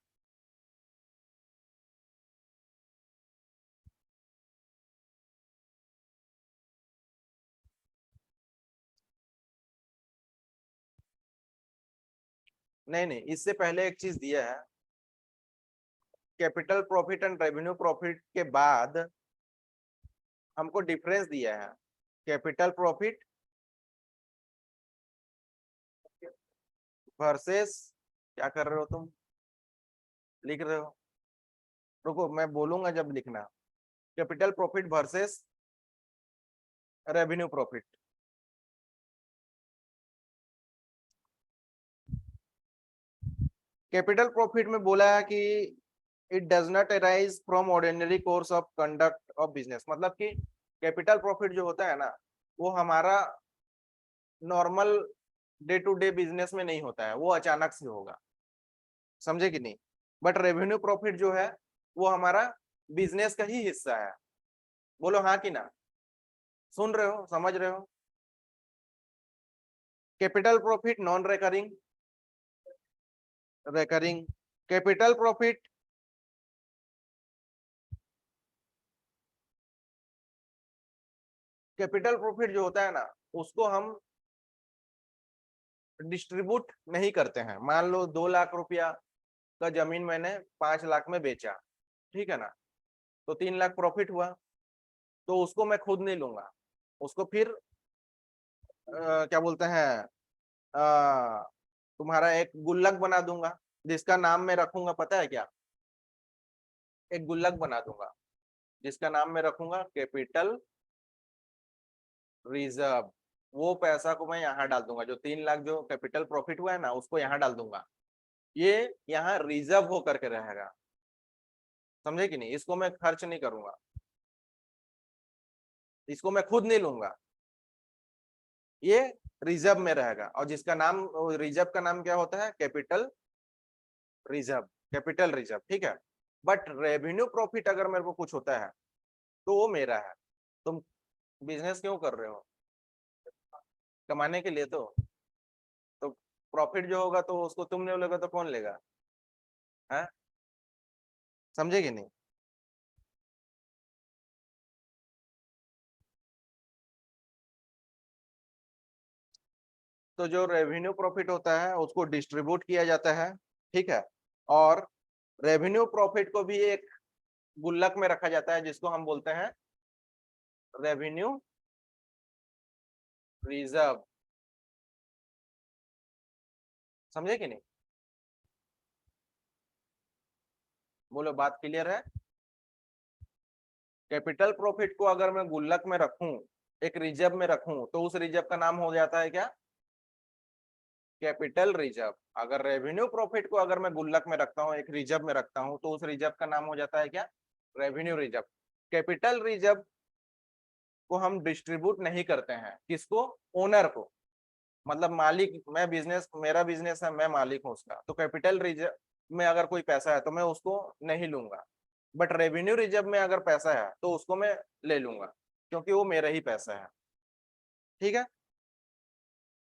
नहीं नहीं, इससे पहले एक चीज दिया है, capital profit and revenue profit के बाद हमको डिफरेंस दिया है, कैपिटल प्रॉफिट वर्सेस, क्या कर रहे हो तुम, लिख रहे हो, रुको मैं बोलूंगा जब लिखना, capital profit versus revenue profit. Capital profit में बोला है कि it does not arise from ordinary course of conduct of business, मतलब कि कैपिटल प्रॉफिट जो होता है ना, वो हमारा normal day to day business में नहीं होता है, वो अचानक से होगा, समझे कि नहीं। बट रेवेन्यू प्रॉफिट जो है वो हमारा बिजनेस का ही हिस्सा है। बोलो हाँ कि ना, सुन रहे हो, समझ रहे हो। Capital profit non recurring, recurring. Capital profit capital profit जो होता है ना, उसको हम डिस्ट्रीब्यूट नहीं करते हैं। मान लो 2 लाख रुपया का जमीन मैंने 5 लाख में बेचा, ठीक है ना, तो 3 लाख प्रॉफिट हुआ, तो उसको मैं खुद नहीं लूंगा, उसको फिर क्या बोलते हैं, अ, तुम्हारा एक गुल्लक बना दूंगा, जिसका नाम मैं रखूंगा, पता है क्या, एक गुल्लक बना दूंगा जिसका नाम मैं रखूंगा कैपिटल रिजर्व। वो पैसा को मैं यहाँ डाल दूंगा, जो 3 लाख जो कैपिटल प्रॉफिट हुआ है ना, उसको यहाँ डाल दूंगा, ये यहाँ रिजर्व होकर के रहेगा, समझे कि नहीं। इसको मैं खर्च नहीं करूंगा, इसको मैं खुद नहीं लूंगा, ये रिजर्व में रहेगा। और जिसका नाम, रिजर्व का नाम क्या होता है, कैपिटल रिजर्व, कैपिटल रिजर्व, ठीक है। बट रेवेन्यू प्रॉफिट अगर मेरे को कुछ होता है तो वो मेरा है। तुम बिजनेस क्यों कर रहे हो, कमाने के लिए, तो प्रॉफिट जो होगा तो उसको तुम नहीं लेगा तो कौन लेगा, है, समझे कि नहीं। तो जो रेवेन्यू प्रॉफिट होता है उसको डिस्ट्रीब्यूट किया जाता है, ठीक है। और रेवेन्यू प्रॉफिट को भी एक गुल्लक में रखा जाता है, जिसको हम बोलते हैं रेवेन्यू रिजर्व, समझे कि नहीं। बोलो बात क्लियर है। कैपिटल प्रॉफिट को अगर मैं गुल्लक में रखूं, एक रिजर्व में रखूं, तो उस रिजर्व का नाम हो जाता है क्या, कैपिटल रिजर्व। अगर रेवेन्यू प्रॉफिट को अगर मैं गुल्लक में रखता हूं, एक रिजर्व में रखता हूं, तो उस रिजर्व का नाम हो जाता है क्या, रेवेन्यू रिजर्व। कैपिटल रिजर्व को हम डिस्ट्रीब्यूट नहीं करते हैं, किसको, ओनर को, मतलब मालिक, मैं बिजनेस, मेरा बिजनेस है, मैं मालिक हूं उसका, तो कैपिटल रिजर्व में अगर कोई पैसा है तो मैं उसको नहीं लूंगा। बट रेवेन्यू रिजर्व में अगर पैसा है तो उसको मैं ले लूंगा, क्योंकि वो मेरा ही पैसा है, ठीक है।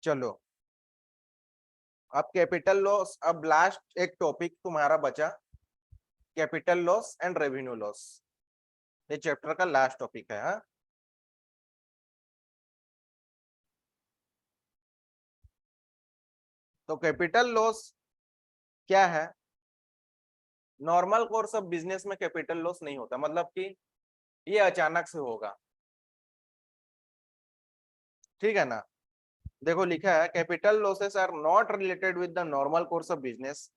चलो, अब कैपिटल लॉस, अब लास्ट एक टॉपिक तुम्हारा बचा, capital loss and revenue loss, ये चैप्टर का लास्ट टॉपिक है, हाँ। तो कैपिटल लॉस क्या है, नॉर्मल कोर्स ऑफ बिजनेस में कैपिटल लॉस नहीं होता, मतलब कि ये अचानक से होगा, ठीक है ना। देखो लिखा है, capital losses are not related with the normal course of business,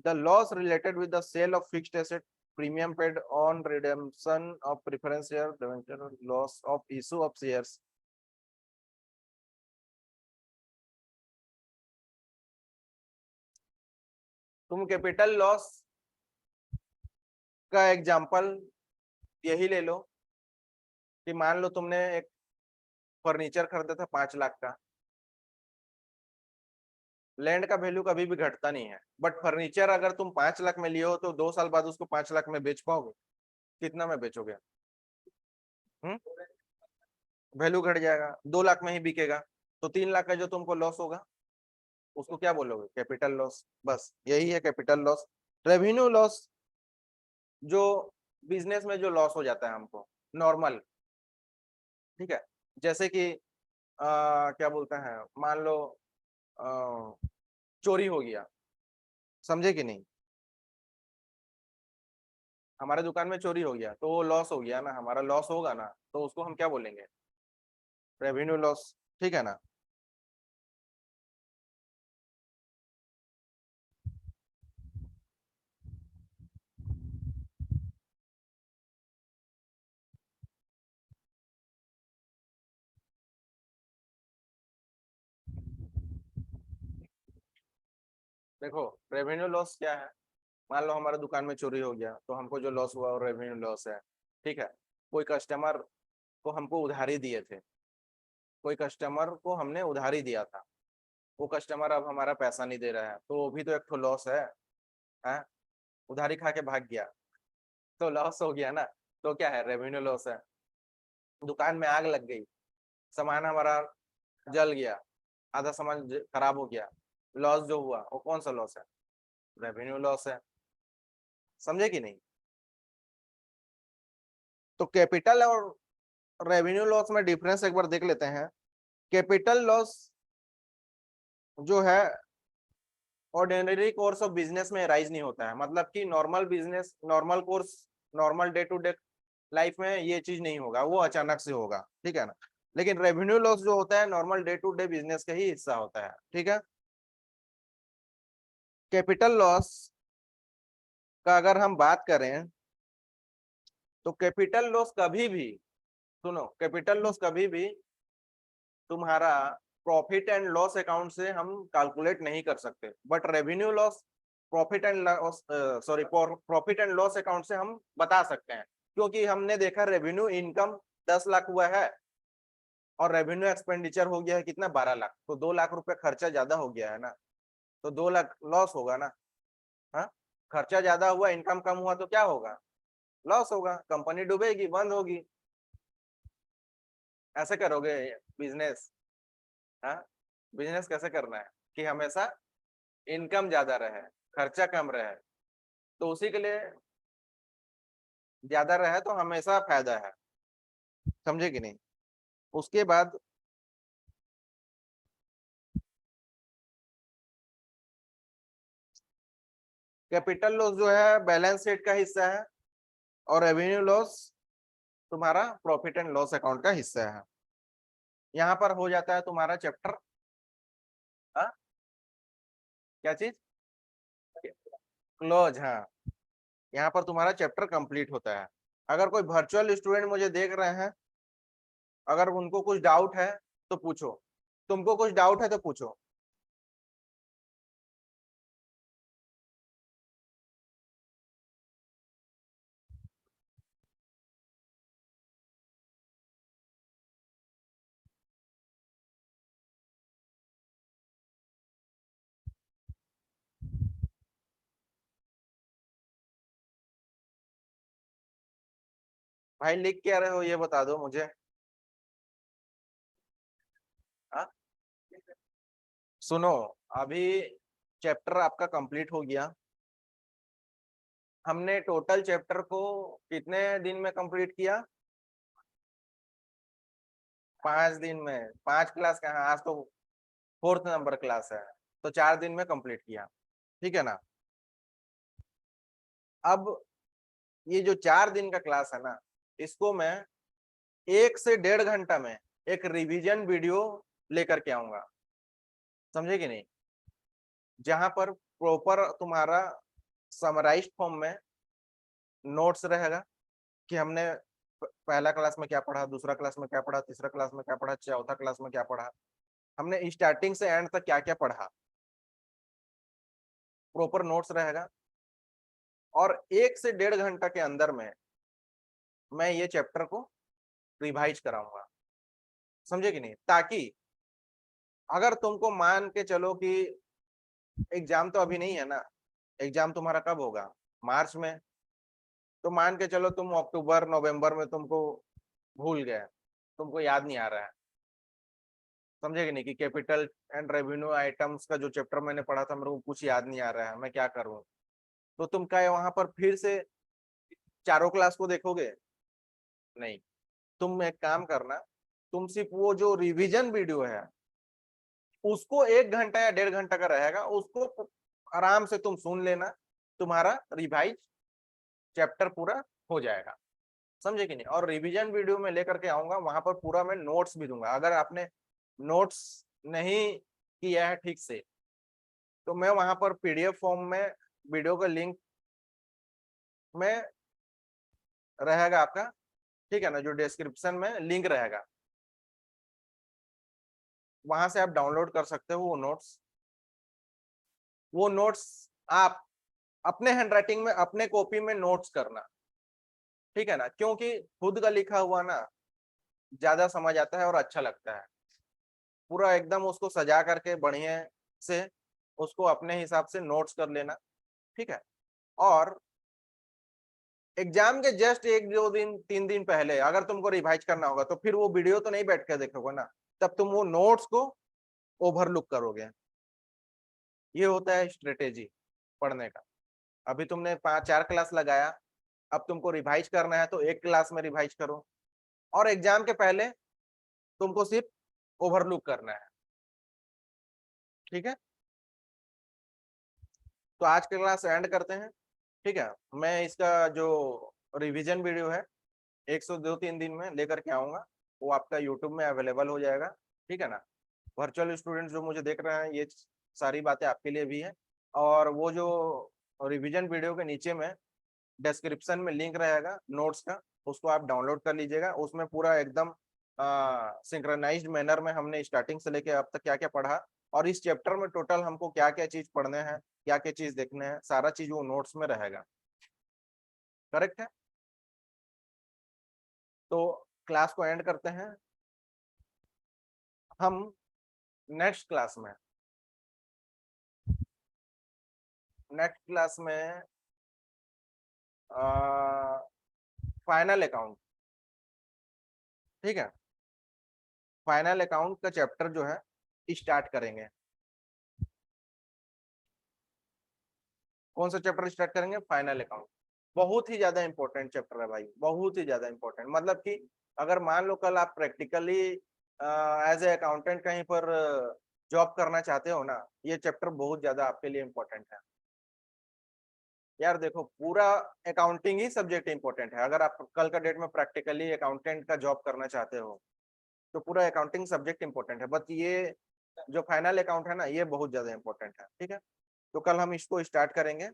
the loss related with the sale of fixed asset, premium paid on redemption of preference share, debenture, loss of issue of shares। तुम कैपिटल लॉस का एग्जांपल यही ले लो कि मान लो तुमने एक फर्नीचर खरीदा था 5 लाख का, लैंड का वैल्यू कभी भी घटता नहीं है, बट फर्नीचर अगर तुम 5 लाख में लिए हो तो 2 साल बाद उसको 5 लाख में बेच पाओगे, कितना में बेचोगे, वैल्यू घट जाएगा, 2 लाख में ही बिकेगा, तो 3 लाख का जो तुमको लॉस होगा उसको क्या बोलोगे? Capital loss. बस यही है कैपिटल लॉस। रेवेन्यू लॉस जो बिजनेस में जो लॉस हो जाता है हमको नॉर्मल, ठीक है, जैसे कि क्या बोलते हैं, मान लो चोरी हो गया, समझे कि नहीं, हमारे दुकान में चोरी हो गया तो वो लॉस हो गया ना, हमारा लॉस होगा ना, तो उसको हम क्या बोलेंगे? रेवेन्यू लॉस, ठीक है ना। देखो रेवेन्यू लॉस क्या है, मान लो हमारे दुकान में चोरी हो गया तो हमको जो लॉस हुआ वो रेवेन्यू लॉस है, ठीक है। कोई कस्टमर को हमको उधारी दिए थे, कोई कस्टमर को हमने उधारी दिया था, वो कस्टमर अब हमारा पैसा नहीं दे रहा है, तो वो भी तो एक तो लॉस है? उधारी खा के भाग गया तो लॉस हो गया ना। तो क्या है? रेवेन्यू लॉस है। दुकान में आग लग गई, सामान हमारा जल गया, आधा सामान खराब हो गया, लॉस जो हुआ वो कौन सा लॉस है? रेवेन्यू लॉस है। समझे कि नहीं? तो कैपिटल और रेवेन्यू लॉस में डिफरेंस एक बार देख लेते हैं। कैपिटल लॉस जो है ऑर्डिनरी कोर्स ऑफ बिजनेस में राइज नहीं होता है, मतलब कि normal business, normal course, normal day to day life में ये चीज नहीं होगा, वो अचानक से होगा, ठीक है ना। लेकिन रेवेन्यू लॉस जो होता है normal day to day business का ही हिस्सा होता है, ठीक है। कैपिटल लॉस का अगर हम बात करें तो कैपिटल लॉस कभी भी, सुनो, कैपिटल लॉस कभी भी तुम्हारा प्रॉफिट एंड लॉस अकाउंट से हम कैलकुलेट नहीं कर सकते, but revenue loss profit and loss, sorry, profit and loss account से हम बता सकते हैं, क्योंकि हमने देखा रेवेन्यू इनकम 10 लाख हुआ है और रेवेन्यू एक्सपेंडिचर हो गया है कितना, 12 लाख, तो 2 लाख रुपए खर्चा ज्यादा हो गया है ना, तो 2 लाख लॉस होगा ना। हाँ, खर्चा ज्यादा हुआ, इनकम कम हुआ तो क्या होगा? लॉस होगा, कंपनी डूबेगी, बंद होगी। ऐसे करोगे बिजनेस? हाँ, बिजनेस कैसे करना है कि हमेशा इनकम ज्यादा रहे, खर्चा कम रहे, तो उसी के लिए ज्यादा रहे तो हमेशा फायदा है, समझे कि नहीं। उसके बाद कैपिटल लॉस जो है बैलेंस शीट का हिस्सा है और रेवेन्यू लॉस तुम्हारा प्रॉफिट एंड लॉस अकाउंट का हिस्सा है। यहाँ पर हो जाता है तुम्हारा चैप्टर, हाँ, क्या चीज, क्लोज, हाँ, यहाँ पर तुम्हारा चैप्टर कंप्लीट होता है। अगर कोई वर्चुअल स्टूडेंट मुझे देख रहे हैं, अगर उनको कुछ डाउट है तो पूछो, तुमको कुछ डाउट है तो पूछो। भाई लिख क्या रहे हो ये बता दो मुझे। हाँ, सुनो, अभी चैप्टर आपका कंप्लीट हो गया। हमने टोटल चैप्टर को कितने दिन में कंप्लीट किया? 5 दिन में। 5 क्लास का है, आज तो 4th नंबर क्लास है, तो 4 दिन में कंप्लीट किया, ठीक है ना। अब ये जो 4 दिन का क्लास है ना, इसको मैं 1 से 1.5 घंटा में एक रिवीजन वीडियो लेकर के आऊंगा, समझे कि नहीं, जहां पर प्रॉपर तुम्हारा समराइज्ड फॉर्म में नोट्स रहेगा कि हमने पहला क्लास में क्या पढ़ा, दूसरा क्लास में क्या पढ़ा, तीसरा क्लास में क्या पढ़ा, चौथा क्लास में क्या पढ़ा, हमने स्टार्टिंग से एंड तक क्या क्या पढ़ा, प्रॉपर नोट्स रहेगा। और 1 से 1.5 घंटा के अंदर में मैं ये चैप्टर को रिवाइज कराऊंगा, समझे कि नहीं, ताकि अगर तुमको मान के चलो कि एग्जाम तो अभी नहीं है ना, एग्जाम तुम्हारा कब होगा, मार्च में, तो मान के चलो तुम अक्टूबर नवंबर में तुमको भूल गए, तुमको याद नहीं आ रहा है, समझे कि नहीं, कि कैपिटल एंड रेवेन्यू आइटम्स का जो चैप्टर मैंने पढ़ा था मेरे को कुछ याद नहीं आ रहा है, मैं क्या करूं। तो तुम क्या वहां पर फिर से चारों क्लास को देखोगे? नहीं। तुम एक काम करना, तुम सिर्फ वो जो रिवीजन वीडियो है उसको 1 घंटा या 1.5 घंटा का रहेगा, उसको आराम से तुम सुन लेना, तुम्हारा रिवाइज चैप्टर पूरा हो जाएगा। समझे कि नहीं। और रिवीजन वीडियो में लेकर के आऊंगा, वहां पर पूरा मैं नोट्स भी दूंगा। अगर आपने नोट्स नहीं किया है ठीक से, तो मैं वहां पर पीडीएफ फॉर्म में वीडियो का लिंक में रहेगा आपका, ठीक है ना, जो डिस्क्रिप्शन में लिंक रहेगा, वहां से आप डाउनलोड कर सकते हो वो नोट्स। वो नोट्स आप अपने हैंडराइटिंग में, अपने कॉपी में नोट्स करना, ठीक है ना, क्योंकि खुद का लिखा हुआ ना ज्यादा समझ आता है और अच्छा लगता है। पूरा एकदम उसको सजा करके बढ़िया से उसको अपने हिसाब से नोट्स कर लेना, ठीक है। और एग्जाम के जस्ट 1-2 दिन 3 दिन पहले अगर तुमको रिवाइज करना होगा तो फिर वो वीडियो तो नहीं बैठ कर देखोगे ना, तब तुम वो नोट्स को ओवरलुक करोगे। ये होता है स्ट्रेटेजी पढ़ने का। अभी तुमने 5-4 क्लास लगाया, अब तुमको रिवाइज करना है तो एक क्लास में रिवाइज करो, और एग्जाम के पहले तुमको सिर्फ ओवरलुक करना है, ठीक है। तो आज की क्लास एंड करते हैं, ठीक है। मैं इसका जो रिवीजन वीडियो है 102-3 दिन में लेकर के आऊंगा, वो आपका यूट्यूब में अवेलेबल हो जाएगा, ठीक है ना। वर्चुअल स्टूडेंट्स जो मुझे देख रहे हैं, ये सारी बातें आपके लिए भी है। और वो जो रिवीजन वीडियो के नीचे में डिस्क्रिप्शन में लिंक रहेगा नोट्स का, उसको आप डाउनलोड कर लीजिएगा। उसमें पूरा एकदम सिंक्रोनाइज्ड मैनर में हमने स्टार्टिंग से लेके अब तक क्या क्या पढ़ा, और इस चैप्टर में टोटल हमको क्या क्या चीज पढ़ने हैं, क्या क्या चीज देखने हैं, सारा चीज वो नोट्स में रहेगा। करेक्ट है। तो क्लास को एंड करते हैं हम। नेक्स्ट क्लास में, फाइनल अकाउंट, ठीक है। फाइनल अकाउंट का चैप्टर जो है स्टार्ट करेंगे। कौन सा चैप्टर स्टार्ट करेंगे? Final account. बहुत ही ज्यादा इंपॉर्टेंट चैप्टर है भाई, बहुत ही ज्यादा इंपॉर्टेंट। मतलब कि अगर मान लो कल आप प्रैक्टिकली एज ए अकाउंटेंट कहीं पर जॉब करना चाहते हो ना, ये चैप्टर बहुत ज्यादा आपके लिए इंपॉर्टेंट है। यार देखो, पूरा अकाउंटिंग ही सब्जेक्ट इंपॉर्टेंट है। अगर आप कल का डेट में प्रैक्टिकली अकाउंटेंट का जॉब करना चाहते हो तो पूरा अकाउंटिंग सब्जेक्ट इंपॉर्टेंट है, बट ये जो फाइनल अकाउंट है ना, ये बहुत ज्यादा इंपॉर्टेंट है, ठीक है। तो कल हम इसको स्टार्ट करेंगे।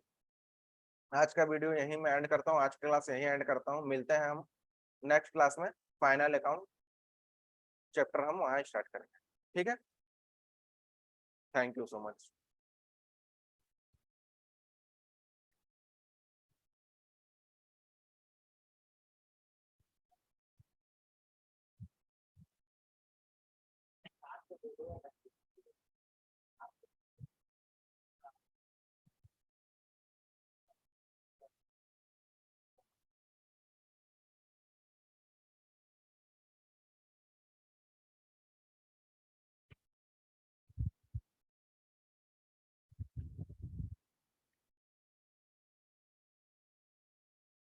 आज का वीडियो यहीं मैं एंड करता हूँ, आज की क्लास यहीं एंड करता हूँ। मिलते हैं हम नेक्स्ट क्लास में, फाइनल अकाउंट चैप्टर हम वहाँ स्टार्ट करेंगे, ठीक है। Thank you so much.